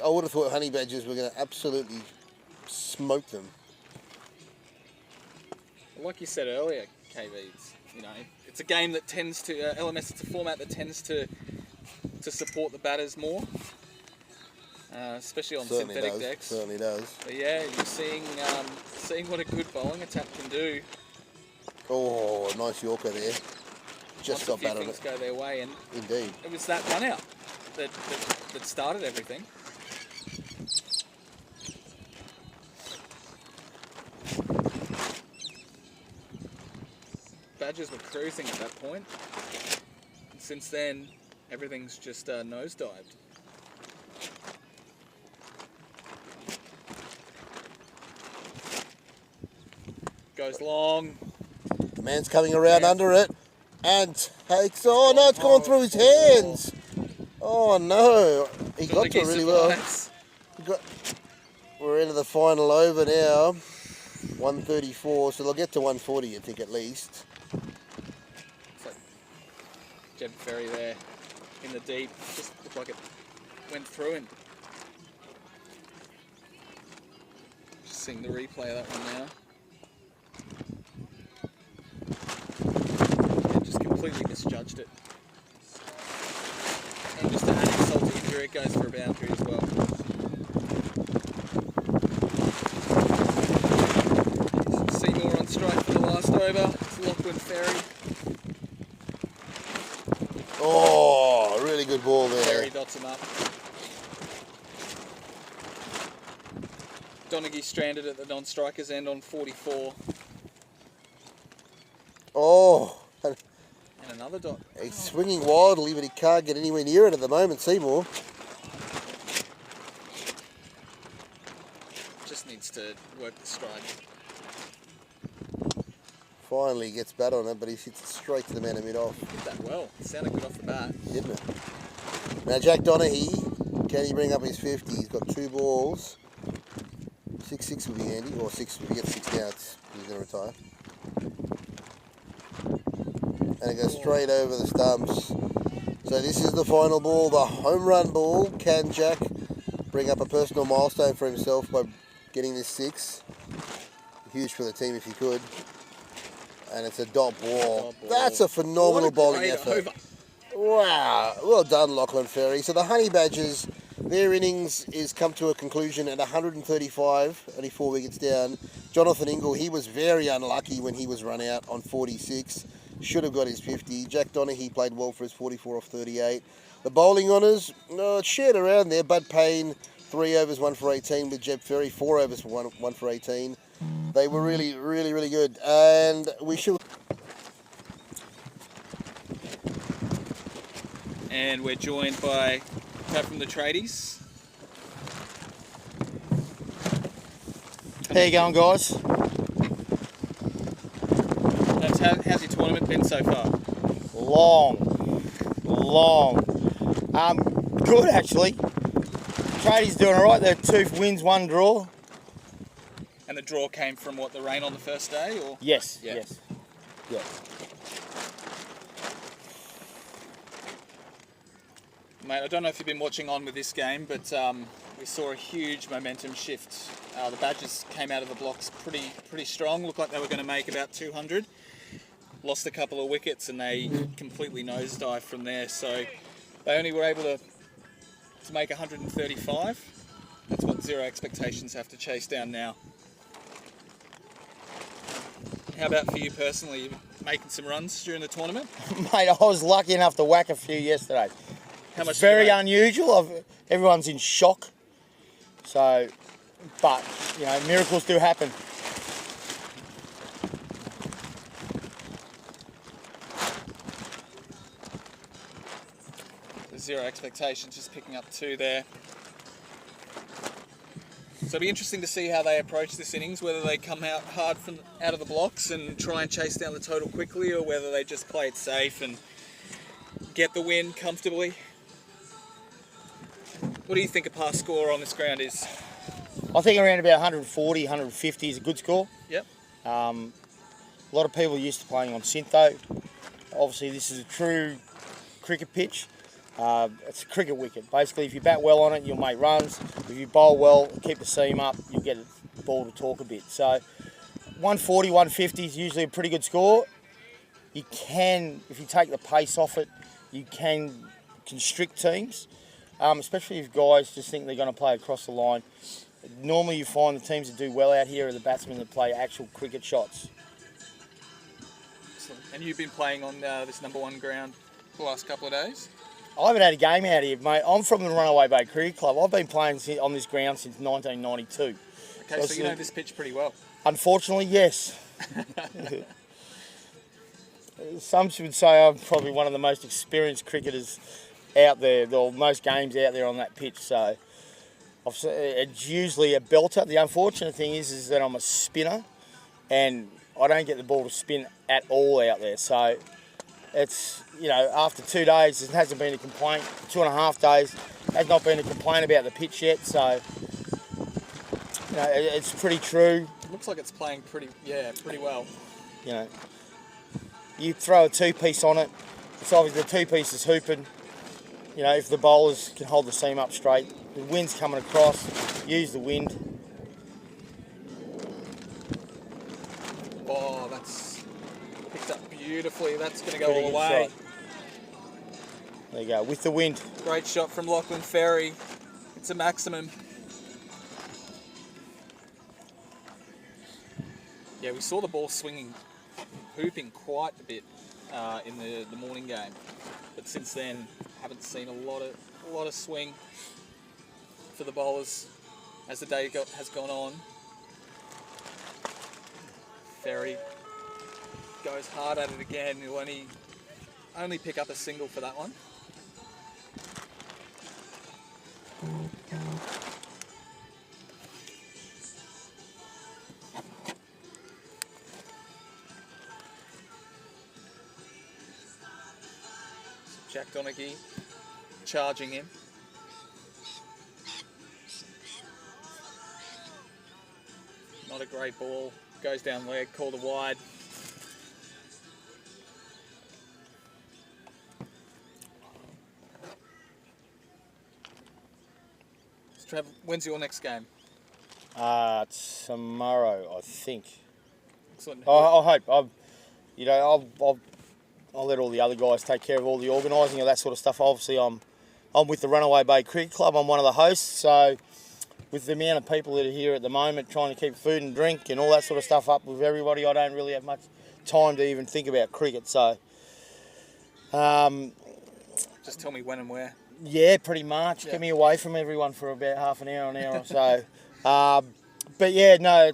I would have thought Honey Badgers were going to absolutely smoke them. Like you said earlier, KB, it's a game that tends to, LMS, it's a format that tends to support the batters more. Especially on synthetic decks. Certainly does. But yeah, you're seeing what a good bowling attack can do. Oh, nice Yorker there. Just got bat on it. Things go their way, and indeed, it was that run out that started everything. Badgers were cruising at that point. And since then, everything's just nosedived. Goes long. The man's coming around under it and takes. Oh no, it's gone through his hands. Oh no, he got to it really well. We're into the final over now. 134, so they'll get to 140, I think, at least. So, Jeb Ferry there in the deep. Just looked like it went through him. Just seeing the replay of that one now. Completely misjudged it. And just to add insult to injury, it goes for a boundary as well. Seymour on strike for the last over. It's Lachlan Ferry. Oh, really good ball there. Ferry dots him up. Donaghy stranded at the non-strikers end on 44. Oh. And another dot. He's swinging wildly, but he can't get anywhere near it at the moment, Seymour. Just needs to work the strike. Finally gets bat on it, but he hits it straight to the man of mid-off. Did that well. It sounded good off the bat. Didn't it? Now Jack Donaghy, can he bring up his 50? He's got 2 balls. 6-6 will be handy, or 6 if he gets 6 now, he's going to retire. And it goes straight over the stumps. So this is the final ball, the home run ball. Can Jack bring up a personal milestone for himself by getting this 6? Huge for the team if he could. And it's a dot ball. That's a phenomenal bowling effort. Wow, well done, Lachlan Ferry. So the Honey Badgers, they're their innings is come to a conclusion at 135, only 4 wickets down. Jonathan Ingle, he was very unlucky when he was run out on 46. Should have got his 50. Jack Donaghy played well for his 44 off 38. The bowling honours, no, it's shared around there. Bud Payne, 3 overs, 1 for 18 with Jeb Ferry, 4 overs for 1 for 18. They were really, really, really good. And we should... And we're joined by Pat from the tradies. How you going, guys? How's your tournament been so far? Long. Good actually. Tradies doing all right. They're 2 wins, 1 draw. And the draw came from what, the rain on the first day, or? Yes. Yeah. Yes. Yeah. Mate, I don't know if you've been watching on with this game, but we saw a huge momentum shift. The Badgers came out of the blocks pretty strong. Looked like they were going to make about 200. Lost a couple of wickets and they completely nosedived from there. So they only were able to make 135. That's what Zero Expectations have to chase down now. How about for you personally? You making some runs during the tournament? Mate, I was lucky enough to whack a few yesterday. How much? It's very unusual. Everyone's in shock. So, but, you know, miracles do happen. Zero Expectations just picking up 2 there. So it'll be interesting to see how they approach this innings, whether they come out hard from out of the blocks and try and chase down the total quickly, or whether they just play it safe and get the win comfortably. What do you think a pass score on this ground is? I think around about 140, 150 is a good score. Yep. A lot of people are used to playing on Syntho. Obviously, this is a true cricket pitch. It's a cricket wicket. Basically, if you bat well on it, you'll make runs. If you bowl well, keep the seam up, you'll get the ball to talk a bit. So 140, 150 is usually a pretty good score. You can, if you take the pace off it, you can constrict teams, especially if guys just think they're going to play across the line. Normally you find the teams that do well out here are the batsmen that play actual cricket shots. Excellent. And you've been playing on this #1 ground the last couple of days? I haven't had a game out here, mate. I'm from the Runaway Bay Cricket Club. I've been playing on this ground since 1992. Okay, so you know this pitch pretty well. Unfortunately, yes. Some would say I'm probably one of the most experienced cricketers out there, or most games out there on that pitch. So it's usually a belter. The unfortunate thing is that I'm a spinner, and I don't get the ball to spin at all out there. So it's, you know, after 2 days, there hasn't been a complaint. 2.5 days, has not been a complaint about the pitch yet. So, you know, it's pretty true. It looks like it's playing pretty well. You know, you throw a 2-piece on it. It's obviously the 2-piece is hooping. You know, if the bowlers can hold the seam up straight, the wind's coming across, use the wind. Oh, that's picked up beautifully. That's going to go Pretty all the good way. shot. There you go, with the wind. Great shot from Lachlan Ferry. It's a maximum. Yeah, we saw the ball swinging, hooping quite a bit in the morning game, but since then haven't seen a lot of swing for the bowlers as the day has gone on. Ferry goes hard at it again. He'll only pick up a single for that one. Jack Donaghy charging him. Not a great ball. Goes down leg, called a wide. Trav, when's your next game? Tomorrow, I think. Excellent. I hope. I'll let all the other guys take care of all the organising of that sort of stuff. Obviously, I'm I'm with the Runaway Bay Cricket Club. I'm one of the hosts. So with the amount of people that are here at the moment trying to keep food and drink and all that sort of stuff up with everybody, I don't really have much time to even think about cricket. So Just tell me when and where. yeah, pretty much. Yeah. Get me away from everyone for about half an hour or so. But yeah, no,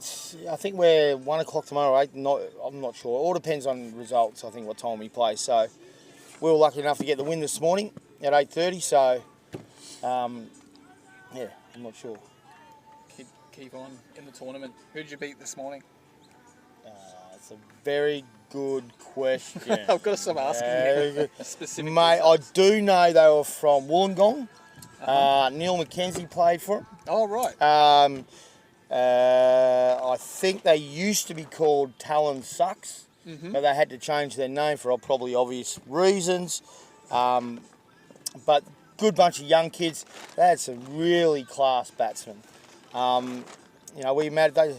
I think we're 1 o'clock tomorrow, right? I'm not sure. It all depends on results, I think, what time we play. So we were lucky enough to get the win this morning at 8:30. So yeah, I'm not sure. Keep on in the tournament. Who did you beat this morning? It's a very good question. I've got to stop asking you specific. Mate, I details. do know they were from Wollongong. Neil McKenzie played for them. Oh, right. I think they used to be called Talon Sucks, but they had to change their name for probably obvious reasons. But good bunch of young kids. They had some really class batsmen. They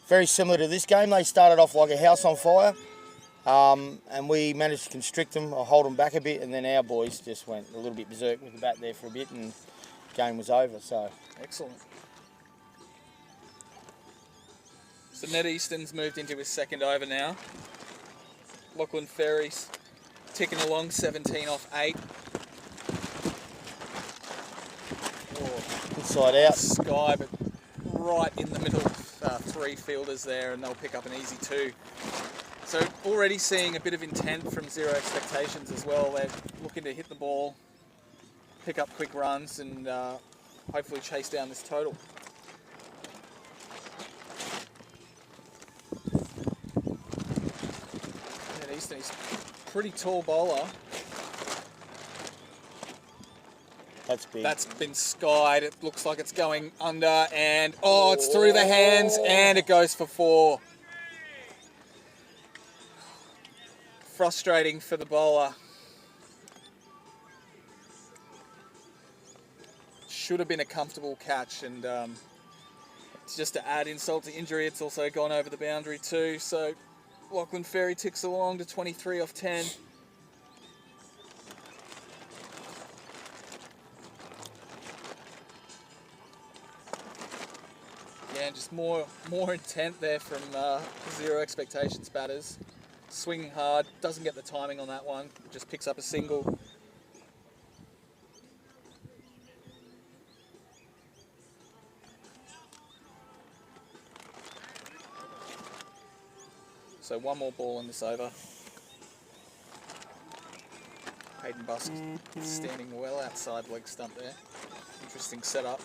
very similar to this game. They started off like a house on fire, and we managed to constrict them or hold them back a bit, and then our boys just went a little bit berserk with the bat there for a bit, and game was over. So Excellent. So Ned Easton's moved into his second over now. Lachlan Ferry's ticking along, 17 off 8. inside out. Sky, but right in the middle of 3 fielders there, and they'll pick up an easy 2. So already seeing a bit of intent from Zero Expectations as well. They're looking to hit the ball, pick up quick runs, and hopefully chase down this total. And Easton, he's a pretty tall bowler. That's big. That's been skied. It looks like it's going under, and oh, it's through the hands, and it goes for 4. Frustrating for the bowler. Should have been a comfortable catch, and just to add insult to injury, it's also gone over the boundary too. So Lachlan Ferry ticks along to 23 off 10. Yeah, and just more intent there from Zero Expectations batters. Swinging hard, doesn't get the timing on that one, just picks up a single. So one more ball in this over. Hayden Busk standing well outside leg stump there. Interesting setup.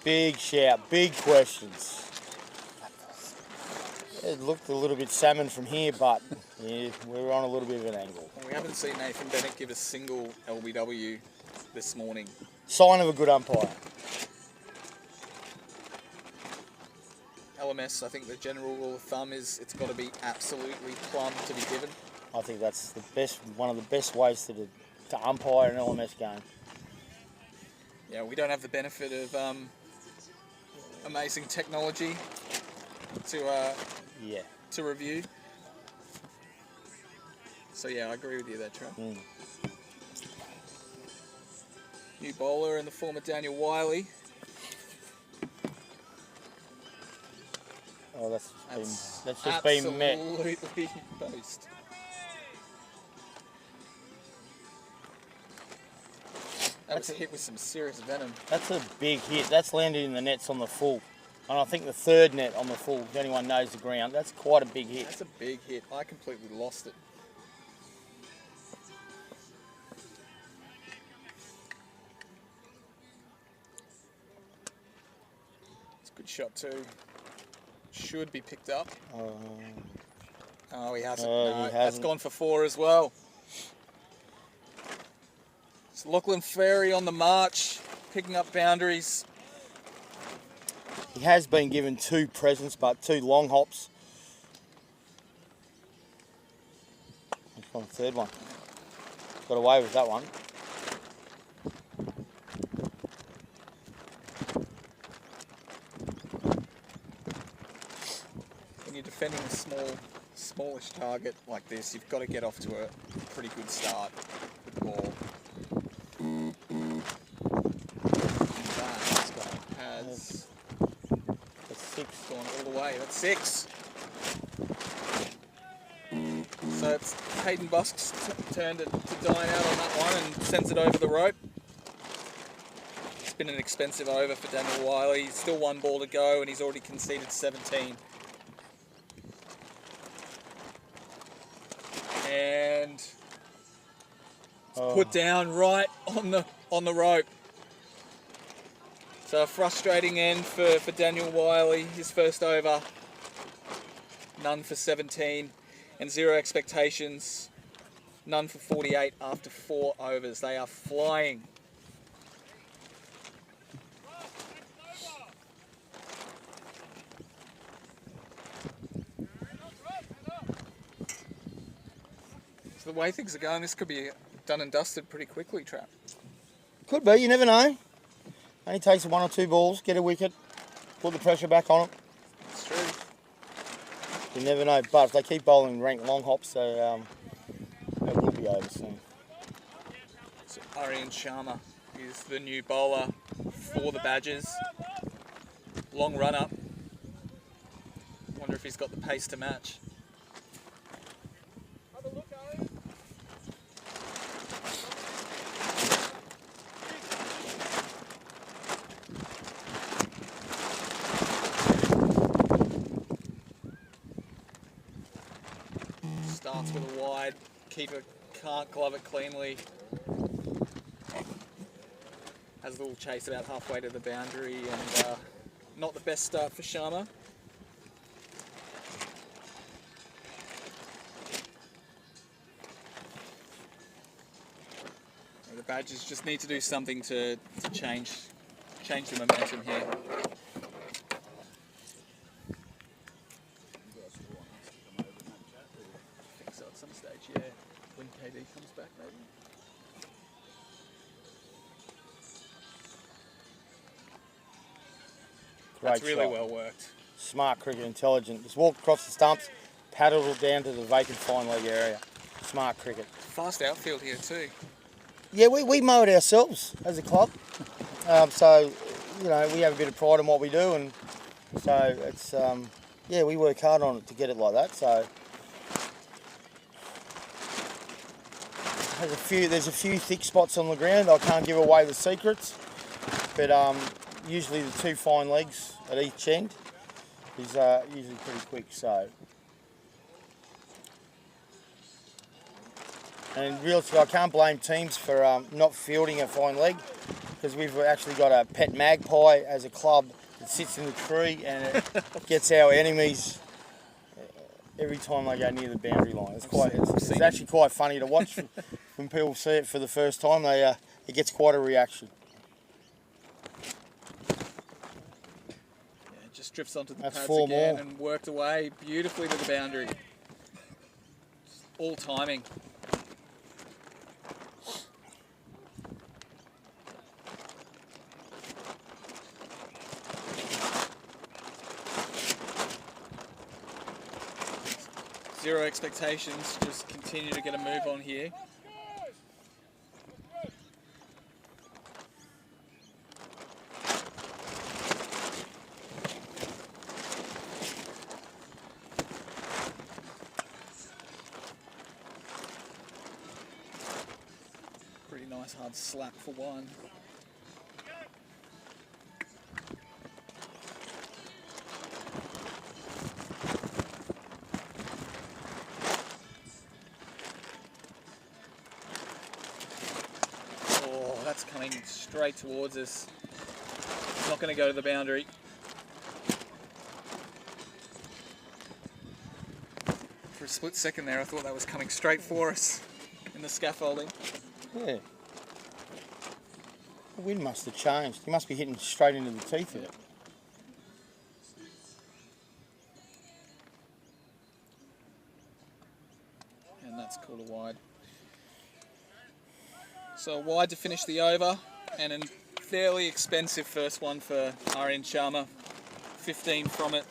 Big shout, big questions. It looked a little bit salmon from here, but yeah, we're on a little bit of an angle. We haven't seen Nathan Bennett give a single LBW this morning. Sign of a good umpire. LMS, I think the general rule of thumb is it's got to be absolutely plumb to be given. I think that's the best, one of the best ways to umpire an LMS game. Yeah, we don't have the benefit of amazing technology to review. So yeah, I agree with you there, Trev. New bowler in the form of Daniel Wiley. Oh, that's just been met. Absolutely post. That was a hit with some serious venom. That's a big hit. That's landed in the nets on the full. And I think the third net on the full, if anyone knows the ground, that's quite a big hit. That's a big hit. I completely lost it. It's a good shot too. Should be picked up. Oh, he hasn't. He No, that's hasn't. gone for 4 as well. It's Lachlan Ferry on the march, picking up boundaries. He has been given 2 presents, but 2 long hops. He's on the third one. Got away with that one. When you're defending a smallish target like this, you've got to get off to a pretty good start with the ball. That has That's 6. gone all the way. That's 6. So it's Hayden Busk's turn to dine out on that one and sends it over the rope. It's been an expensive over for Daniel Wiley. Still 1 ball to go and he's already conceded 17. And it's put down right on the rope. So a frustrating end for Daniel Wiley. His first over, none for 17. And 0 expectations, none for 48 after 4 overs. They are flying. So the way things are going, this could be done and dusted pretty quickly, Trap. Could be, you never know. Only takes 1 or 2 balls, get a wicket, put the pressure back on it. It's true. You never know, but if they keep bowling rank long hops, they will be over soon. So Aryan Sharma is the new bowler for the Badgers. Long run up. Wonder if he's got the pace to match. Starts with a wide, keeper can't glove it cleanly. Has a little chase about halfway to the boundary and not the best start for Sharma. The Badgers just need to do something to change the momentum here. So at some stage, yeah, when KD comes back, maybe. That's really shot. well worked. Smart cricket, intelligent. Just walked across the stumps, paddled it down to the vacant fine leg area. Smart cricket. Fast outfield here too. Yeah, we mow it ourselves as a club. So, you know, we have a bit of pride in what we do, and so it's, yeah, we work hard on it to get it like that. So there's a few thick spots on the ground. I can't give away the secrets, but usually the 2 fine legs at each end is usually pretty quick. So, and realistically, I can't blame teams for not fielding a fine leg, because we've actually got a pet magpie as a club that sits in the tree and it gets our enemies every time they go near the boundary line. It's actually quite funny to watch when people see it for the first time. It gets quite a reaction. Yeah, it just drifts onto the That's pads 4 again more. and worked away beautifully to the boundary. All timing. Zero expectations, just continue to get a move on here. Pretty nice hard slap for 1. That's coming straight towards us. It's not going to go to the boundary. For a split second there, I thought that was coming straight for us in the scaffolding. Yeah. The wind must have changed. You must be hitting straight into the teeth of it. And that's called a wide. So a wide to finish the over, and a fairly expensive first one for Aryan Sharma. 15 from it.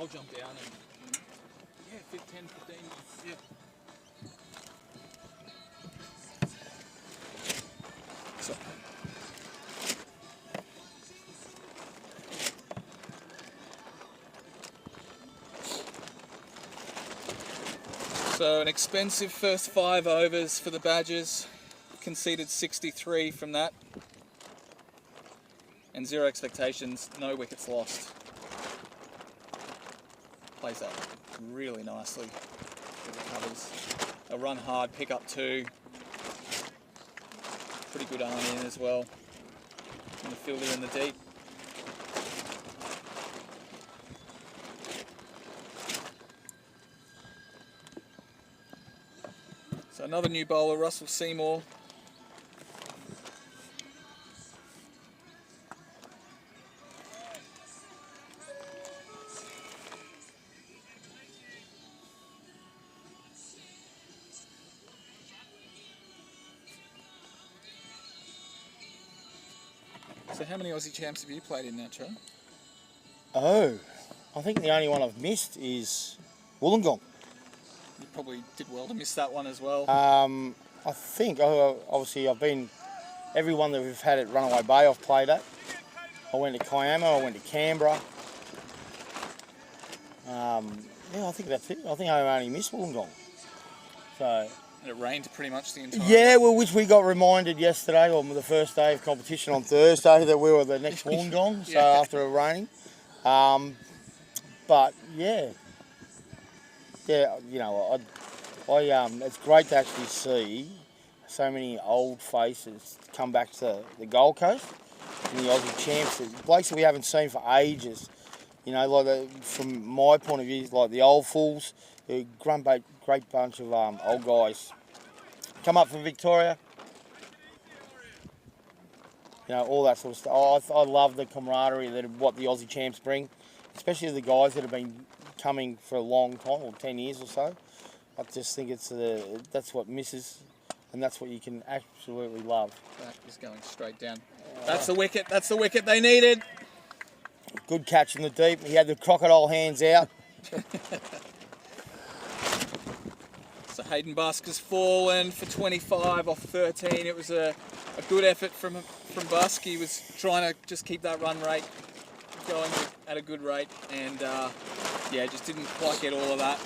I'll jump down and yeah, 10, 15 minutes. Yeah. So, so an expensive first 5 overs for the Badgers. Conceded 63 from that. And 0 expectations, no wickets lost. Plays that really nicely. Recovers. A run hard, pick up 2. Pretty good arm in as well. And the fielder in the deep. So another new bowler, Russell Seymour. So how many Aussie champs have you played in now, Charlie? Oh, I think the only one I've missed is Wollongong. You probably did well to miss that one as well. I think, obviously, I've been, every one that we've had at Runaway Bay, I've played at. I went to Kiama, I went to Canberra. Yeah, I think that's it. I think I only missed Wollongong. So. And it rained pretty much the entire Yeah, well, which we got reminded yesterday, on the first day of competition on Thursday, that we were the next Wollongong, so Yeah. after it raining. But yeah, you know, it's great to actually see so many old faces come back to the Gold Coast and the Aussie champs, the blokes that we haven't seen for ages. You know, like from my point of view, like the old fools, a great bunch of old guys come up from Victoria. You know, all that sort of stuff. I love the camaraderie that what the Aussie champs bring, especially the guys that have been coming for a long time, or 10 years or so. I just think that's what misses, and that's what you can absolutely love. That is going straight down. That's the wicket. That's the wicket they needed. Good catch in the deep. He had the crocodile hands out. So Hayden Busk has fallen for 25 off 13. It was a good effort from Busk. He was trying to just keep that run rate going at a good rate, and yeah, just didn't quite get all of that.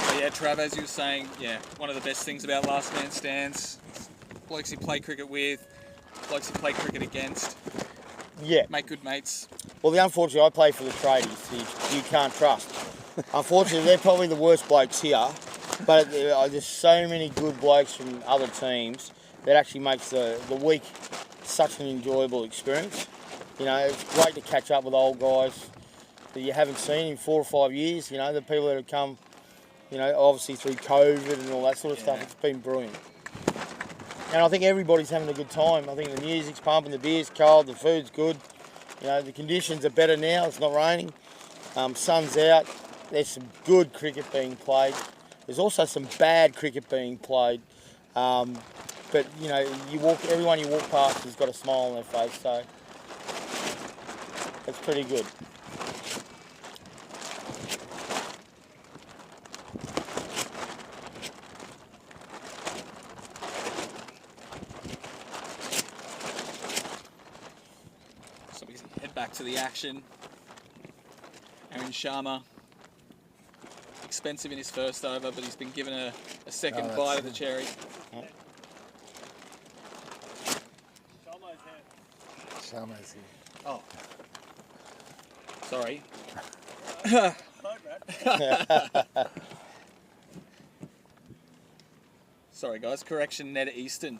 But yeah, Trav, as you were saying, yeah, one of the best things about Last Man Stands, blokes you play cricket with, blokes you play cricket against. Yeah. Make good mates. Well, unfortunately, I play for the tradies. You can't trust. Unfortunately, they're probably the worst blokes here. But there's so many good blokes from other teams that actually makes the week such an enjoyable experience. You know, it's great to catch up with old guys that you haven't seen in 4 or 5 years. You know, the people that have come, you know, obviously through COVID and all that sort of stuff. It's been brilliant. And I think everybody's having a good time. I think the music's pumping, the beer's cold, the food's good. You know, the conditions are better now. It's not raining. Sun's out. There's some good cricket being played. There's also some bad cricket being played. But, you know, everyone you walk past has got a smile on their face, so it's pretty good. So we head back to the action. Aaron Sharma, expensive in his first over, but he's been given a second bite of the cherry. Sharma's here. Oh, sorry. Sorry guys, correction, Ned Easton.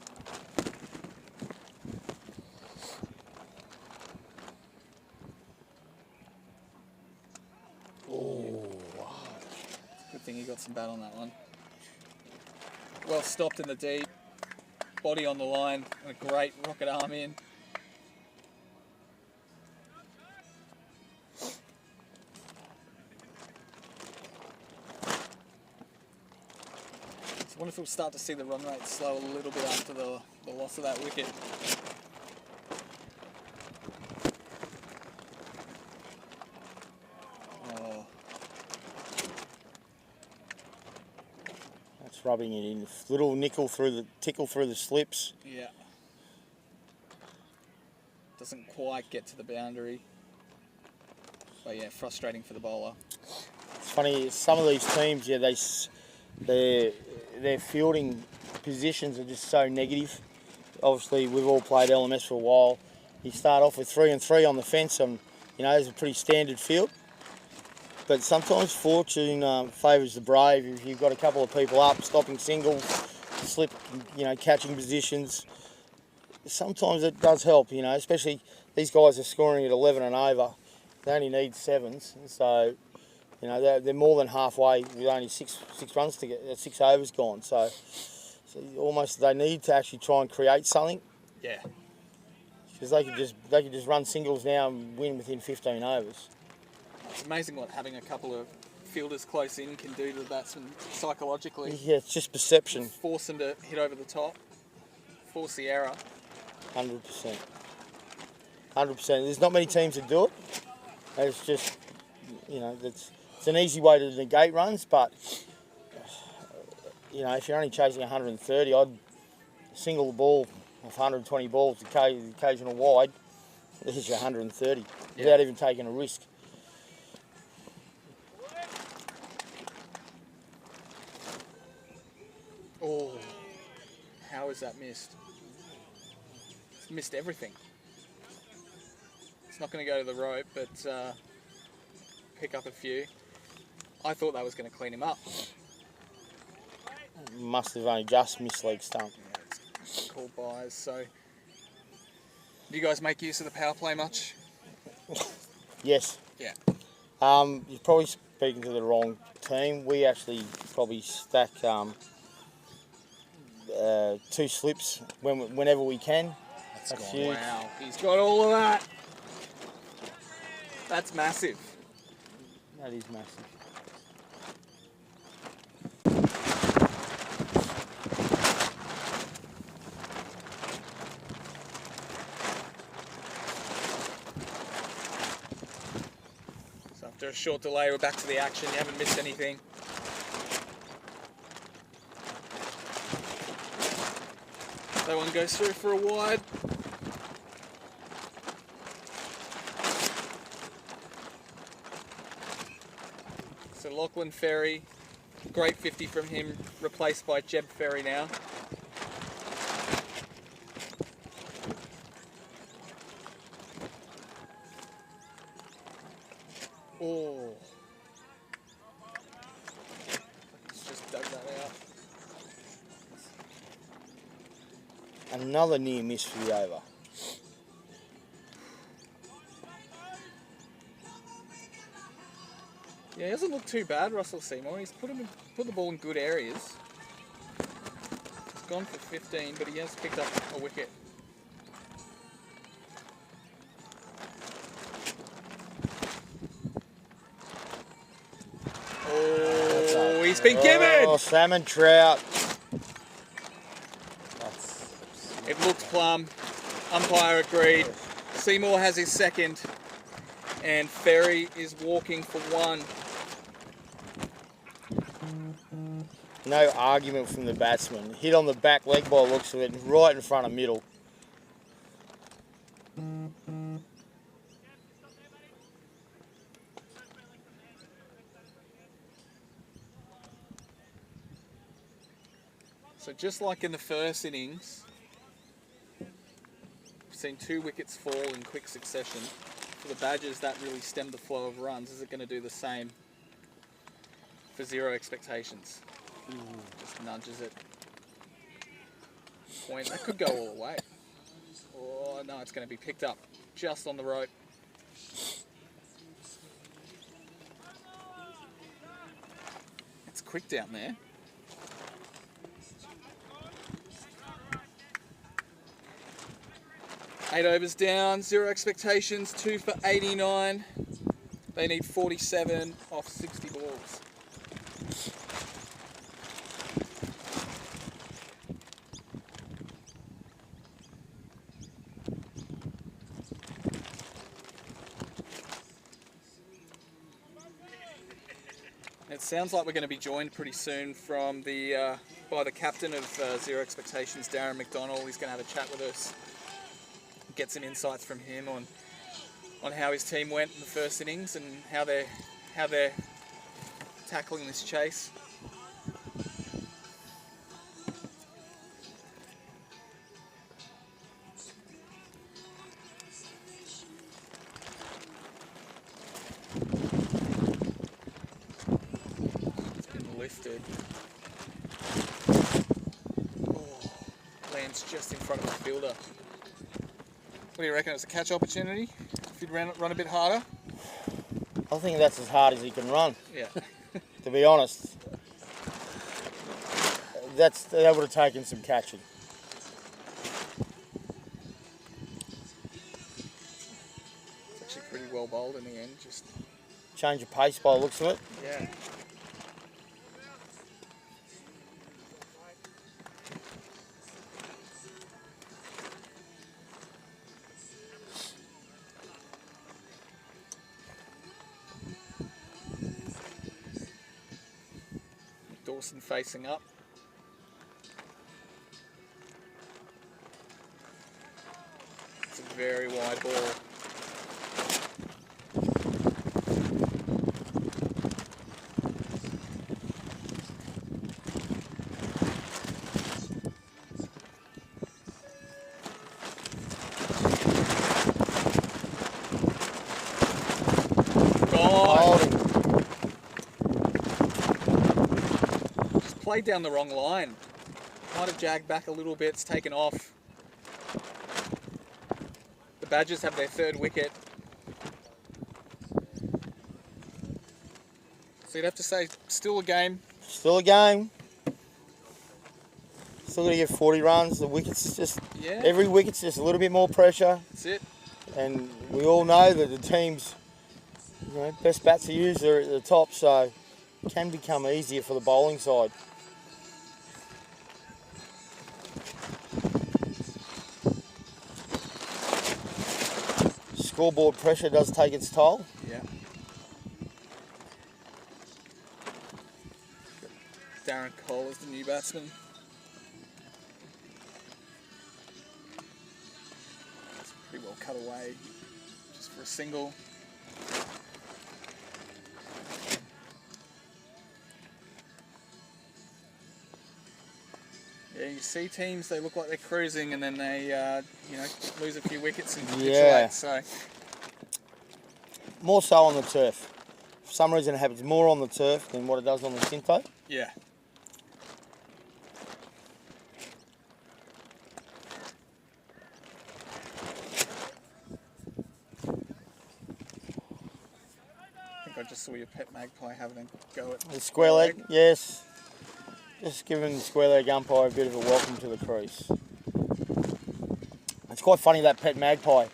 Good thing he got some bat on that one. Well stopped in the deep, body on the line, and a great rocket arm in. I wonder if we'll start to see the run rate slow a little bit after the loss of that wicket. rubbing it in. Little tickle through the slips. Yeah. Doesn't quite get to the boundary. But yeah, frustrating for the bowler. It's funny, some of these teams, yeah, their fielding positions are just so negative. Obviously, we've all played LMS for a while. You start off with 3 and 3 on the fence, and there's a pretty standard field. But sometimes fortune favours the brave. If you've got a couple of people up, stopping singles, catching positions, sometimes it does help. Especially these guys are scoring at 11 and over. They only need 7s, so they're more than halfway with only six runs to get 6 overs gone. So almost they need to actually try and create something. Yeah. Because they could just run singles now and win within 15 overs. It's amazing what having a couple of fielders close in can do to the batsman psychologically. Yeah, it's just perception. Force them to hit over the top, force the error. 100%. 100%. There's not many teams that do it. It's just, it's an easy way to negate runs, but, if you're only chasing 130, I'd single the ball of 120 balls, the occasional wide. This is your 130 without even taking a risk. Oh, how is that missed? It's missed everything. It's not going to go to the rope, but pick up a few. I thought that was going to clean him up. Must have only just missed leg stump. Yeah, it's called byes. So, do you guys make use of the power play much? Yes. Yeah. You're probably speaking to the wrong team. We actually probably stack 2 slips whenever we can. That's huge. Wow, he's got all of that. That's massive. That is massive. So after a short delay, we're back to the action. You haven't missed anything. That one goes through for a wide. So Lachlan Ferry, great 50 from him, replaced by Jeb Ferry now. Oh. Let's just dug that out. Another near miss for the over. Yeah, he doesn't look too bad, Russell Seymour. He's put the ball in good areas. He's gone for 15, but he has picked up a wicket. Oh, he's been given! Oh, salmon trout. It looked plumb. Umpire agreed. Seymour has his second, and Ferry is walking for 1. No argument from the batsman. Hit on the back leg by the looks of it, right in front of middle. So just like in the first innings, we've seen 2 wickets fall in quick succession. For the Badgers, that really stemmed the flow of runs. Is it going to do the same for 0 expectations? Just nudges it. Point. That could go all the way. Oh, no, it's going to be picked up just on the rope. It's quick down there. Eight overs down, 0 expectations, 2 for 89. They need 47 off 60 balls. It sounds like we're going to be joined pretty soon from the by the captain of Zero Expectations, Darren McDonald. He's going to have a chat with us, get some insights from him on how his team went in the first innings and how they're tackling this chase. It's been lifted. Oh, lands just in front of the fielder. What do you reckon? It was a catch opportunity? If you'd run a bit harder? I think that's as hard as he can run, Yeah. to be honest. That would have taken some catching. It's actually pretty well bowled in the end. Just Change of pace by the looks of it. yeah. Dawson facing up. It's a very wide ball. Holding. Just played down the wrong line. Might have jagged back a little bit. It's taken off. The Badgers have their third wicket. So you'd have to say, still a game. Still a game. Still got to get 40 runs. The wicket's just, Yeah. every wicket's just a little bit more pressure. That's it. And we all know that the team's best bats to use are at the top, so it can become easier for the bowling side. Scoreboard pressure does take its toll. Yeah. Darren Cole is the new batsman. It's pretty well cut away, just for a single. Yeah, you see teams, they look like they're cruising and then they, lose a few wickets and capitulate. So, More so on the turf. For some reason it happens more on the turf than what it does on the Synto. yeah. I think I just saw your pet magpie having a go at The square leg, yes. Just giving the square leg umpire a bit of a welcome to the crease. It's quite funny, that pet magpie.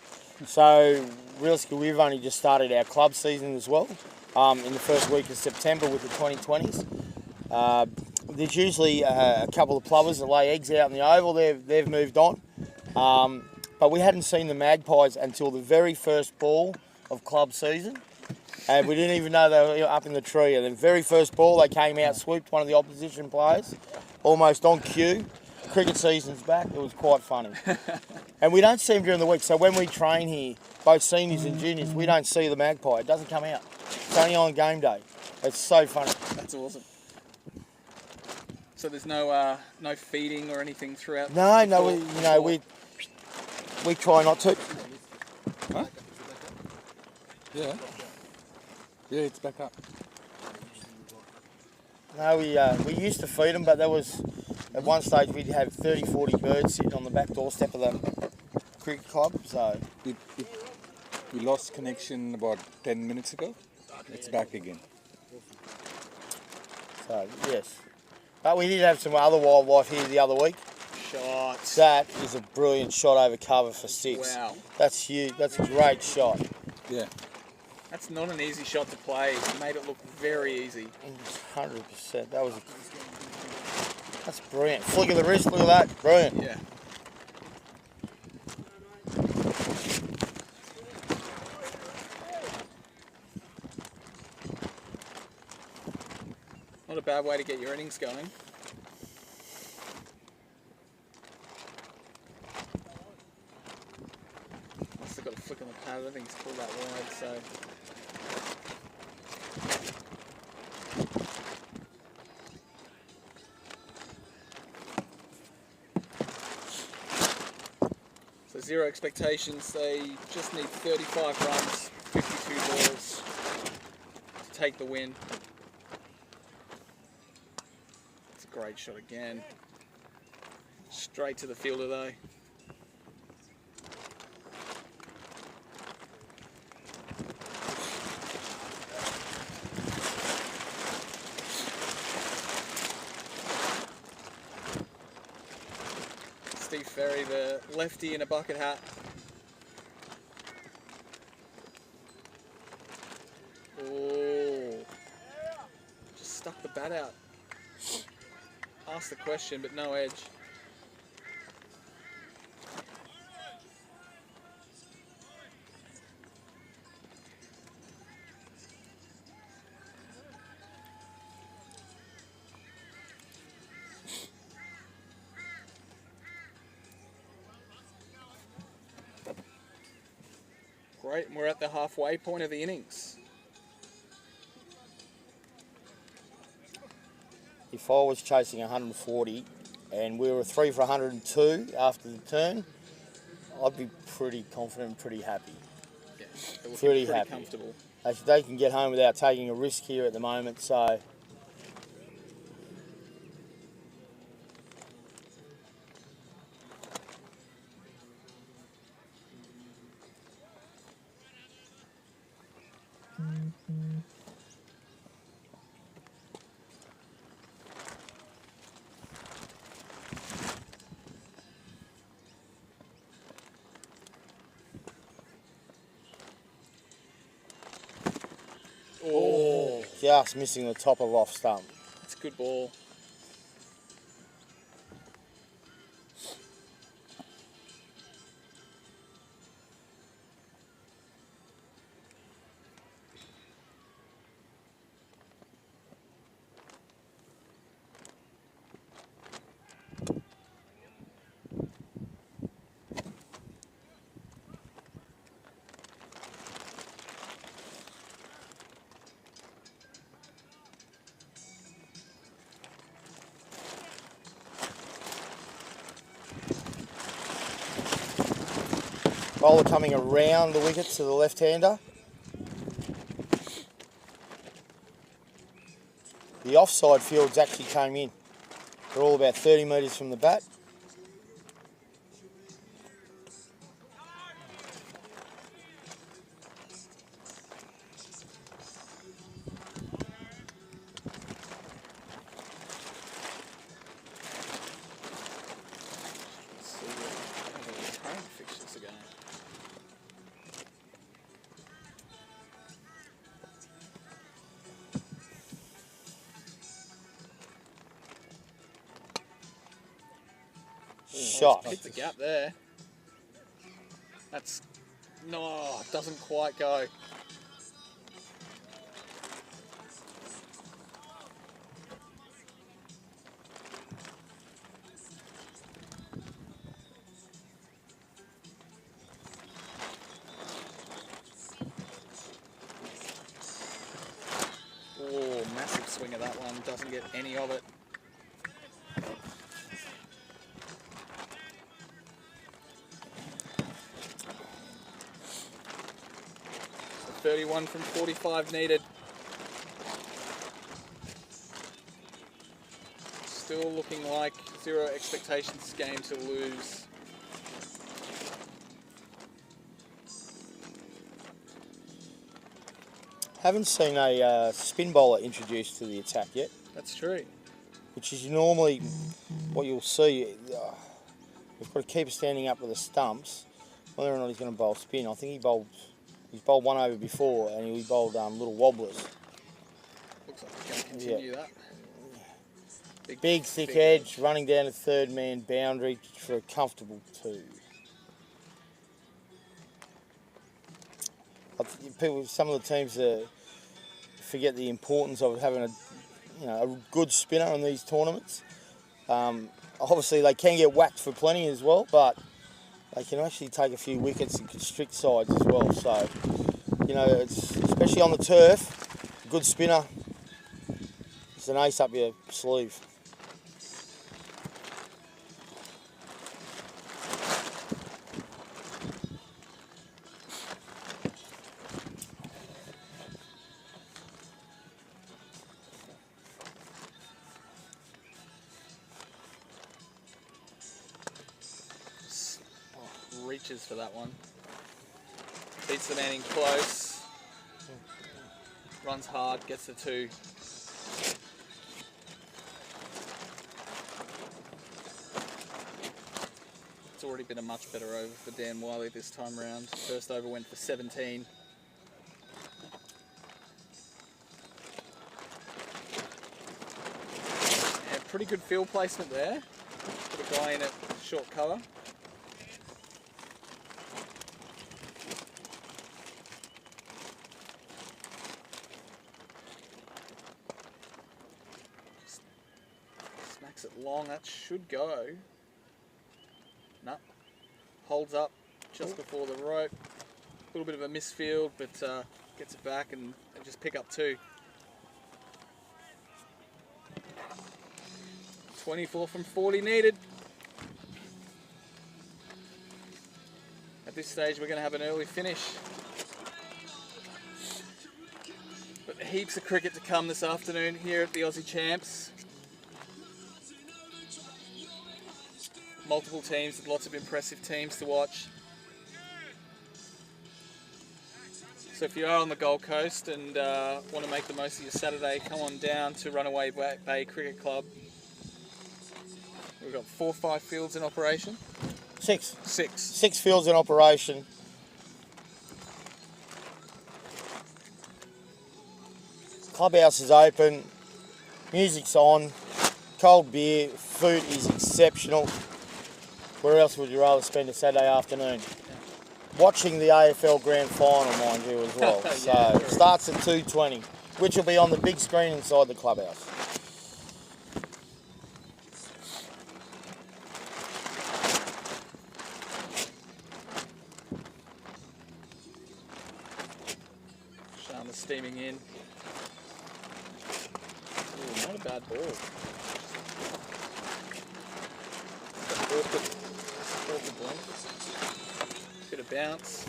So realistically, we've only just started our club season as well in the first week of September with the 2020s. There's usually a couple of plovers that lay eggs out in the oval. They've moved on. But we hadn't seen the magpies until the very first ball of club season. And we didn't even know they were up in the tree. And the very first ball, they came out, swooped one of the opposition players, almost on cue. Cricket season's back. It was quite funny. And we don't see them during the week. So when we train here, both seniors and juniors, we don't see the magpie. It doesn't come out. It's only on game day. It's so funny. That's awesome. So there's no feeding or anything throughout. No, we try not to. Huh? Yeah. Yeah, it's back up. No, we used to feed them, but there was, at one stage we'd have 30, 40 birds sitting on the back doorstep of the cricket club, so. We lost connection about 10 minutes ago. It's back again. So, yes. But we did have some other wildlife here the other week. Shots. That is a brilliant shot over cover for 6. Wow. That's huge. That's a great shot. Yeah. That's not an easy shot to play. You made it look very easy. 100%. That's brilliant. Flick of the wrist, look at that. Brilliant. Yeah. Not a bad way to get your innings going. don't think he's pulled that wide, so. So 0 expectations. They just need 35 runs, 52 balls to take the win. It's a great shot again. Straight to the fielder though. Steve Ferry, the lefty in a bucket hat. Oh, just stuck the bat out. Asked the question, but no edge. Great, and we're at the halfway point of the innings. If I was chasing 140 and we were 3 for 102 after the turn, I'd be pretty confident and pretty happy. Yeah, they're Pretty looking happy. comfortable. They can get home without taking a risk here at the moment, so Oh, just missing the top of off stump. that's a good ball. Bowler coming around the wicket to the left-hander. The offside fields actually came in. They're all about 30 metres from the bat. Let's see what the current fixtures are going. Shot. Hit the gap there. That's no, it doesn't quite go. Oh, massive swing of that one. Doesn't get any of it. 31 from 45 needed. Still looking like 0 expectations game to lose. Haven't seen a spin bowler introduced to the attack yet, That's true. which is normally what you'll see. We've got a keeper standing up with the stumps. Whether or not he's going to bowl spin, I think he's bowled one over before, and he bowled little wobblers. Looks like he's going to continue that. Big thick edge, running down the third man boundary for a comfortable 2. Some of the teams forget the importance of having a good spinner in these tournaments. Obviously, they can get whacked for plenty as well, but they can actually take a few wickets and constrict sides as well. So, you know, it's, especially on the turf, a good spinner is an ace up your sleeve. Reaches for that one. Beats the man in close. Runs hard, gets the 2. It's already been a much better over for Dan Wiley this time round. First over went for 17. Yeah, pretty good field placement there. Put a guy in at short cover. Smacks it long, that should go. No, holds up just before the rope. A little bit of a misfield, but gets it back and just pick up 2. 24 from 40 needed. At this stage, we're going to have an early finish. But heaps of cricket to come this afternoon here at the Aussie Champs. Multiple teams, lots of impressive teams to watch. So if you are on the Gold Coast and want to make the most of your Saturday, come on down to Runaway Bay Cricket Club. We've got 4 or 5 fields in operation. 6. 6. 6 fields in operation. Clubhouse is open, music's on, cold beer, food is exceptional. Where else would you rather spend a Saturday afternoon? Watching the AFL Grand Final, mind you, as well. Yeah, So it starts at 2:20, which will be on the big screen inside the clubhouse. Sharma steaming in. Ooh, not a bad ball. Awkward length. Bit of bounce.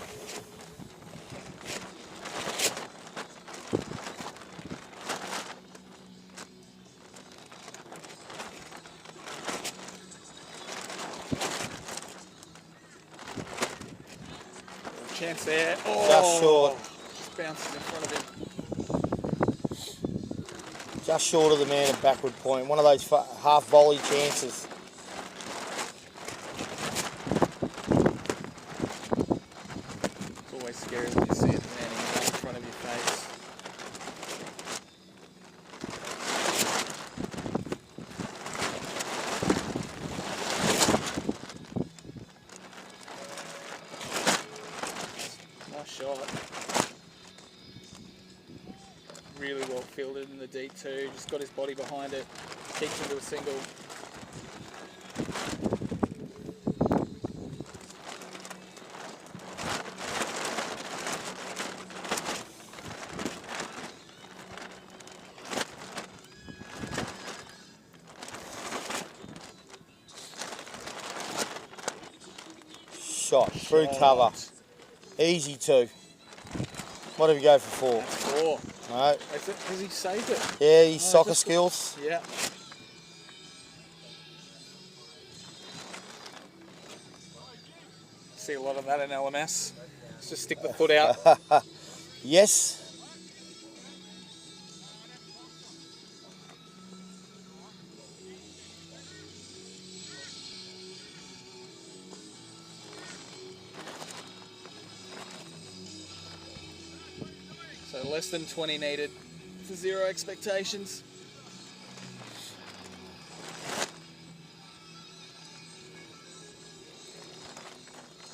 Chance there. Oh, Just short. Just bounces in front of him. Just short of the man at backward point. One of those half volley chances. It's always scary when you see it landing right in front of your face. Nice shot. Really well fielded in the deep too. Just got his body behind it. Kicked into a single. Shot through cover. Easy 2. What do we go for 4? That's 4. No. Has he saved it? Yeah, his soccer just- skills. Yeah. See a lot of that in LMS. Let's just stick the foot out. Yes. So less than 20 needed for 0 expectations.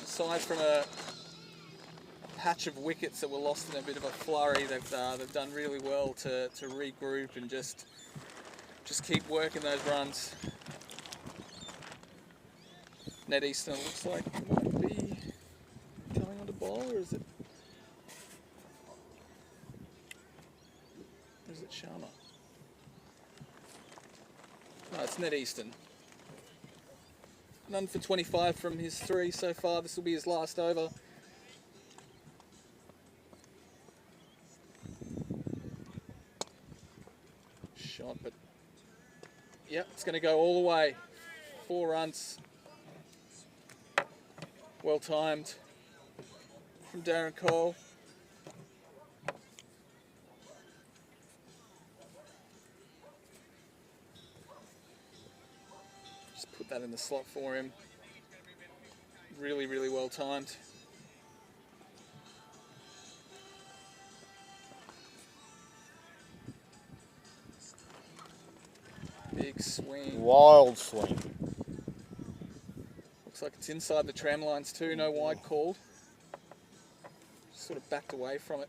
Aside from a patch of wickets that were lost in a bit of a flurry, they've done really well to regroup and just keep working those runs. Ned Easton looks like he might be bowler, or is it? Or is it Sharma? No, it's Ned Easton. None for 25 from his 3 so far. This will be his last over. Shot, but yep, it's going to go all the way. 4 runs. Well timed from Darren Cole. Just put that in the slot for him. Really, really well timed. Big swing. Wild swing. Looks like it's inside the tram lines too, no wide called. Sort of backed away from it.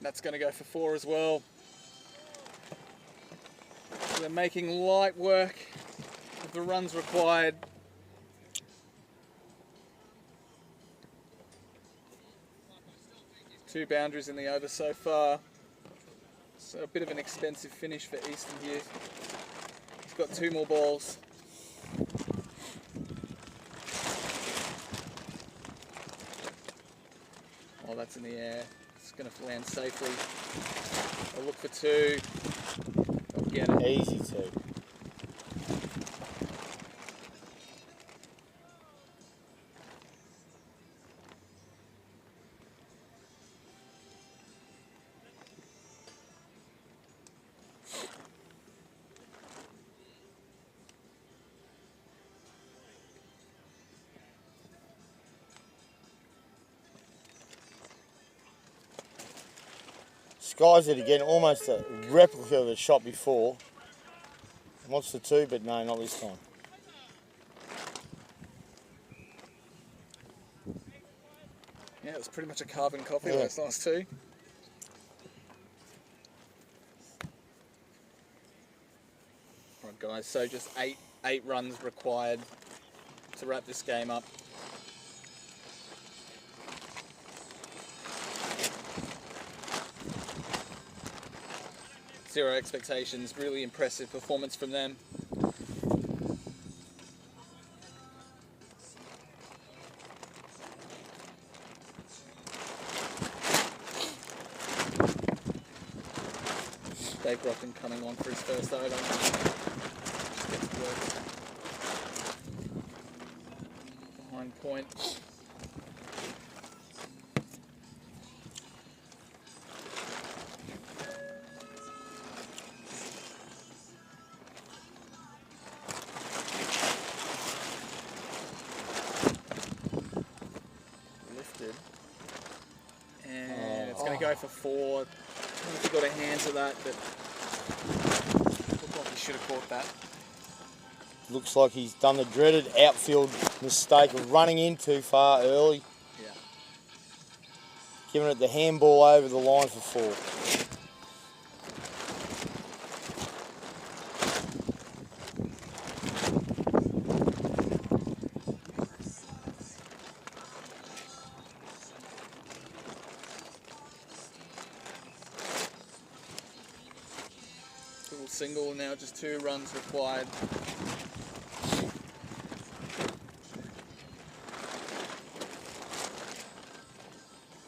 That's going to go for 4 as well. So they're making light work of the runs required. Two boundaries in the over so far. So a bit of an expensive finish for Easton here. He's got 2 more balls. Oh, that's in the air. It's going to land safely. I'll look for 2. I'll get it. Easy 2. Skies it again, almost a replica of the shot before. Wants the 2, but no, not this time. Yeah, it was pretty much a carbon copy of those last 2. Right, guys, so just eight runs required to wrap this game up. Zero expectations, really impressive performance from them. Dave Brockton coming on for his first over. Just gets to work. Behind point. And it's going to go for 4. I don't know if he got a hand to that, but looked like he should have caught that. Looks like he's done the dreaded outfield mistake of running in too far early. Yeah. Giving it the handball over the line for 4. Little single, now just 2 runs required.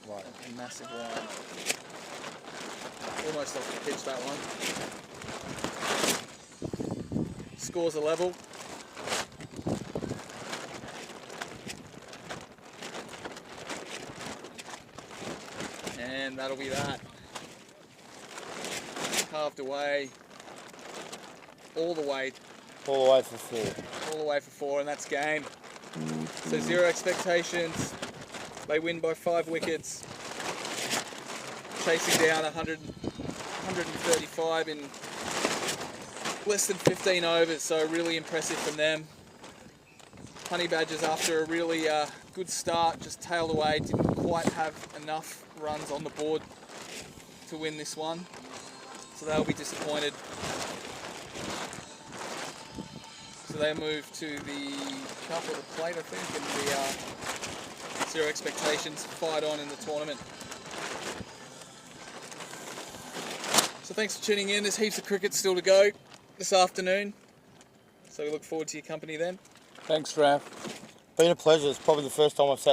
Right. A massive line. Almost off the pitch, that one. Scores a level. And that'll be that. Carved away. All the way. All the way for 4. All the way for 4, and that's game. So 0 expectations. They win by 5 wickets. Chasing down 135 in less than 15 overs, so really impressive from them. Honey Badgers, after a really good start, just tailed away, didn't quite have enough runs on the board to win this one, so they'll be disappointed. So they move to the cup or the plate, I think, and the zero expectations fight on in the tournament. So thanks for tuning in. There's heaps of cricket still to go this afternoon, so we look forward to your company then. Thanks, Raf. Been a pleasure. It's probably the first time I've sat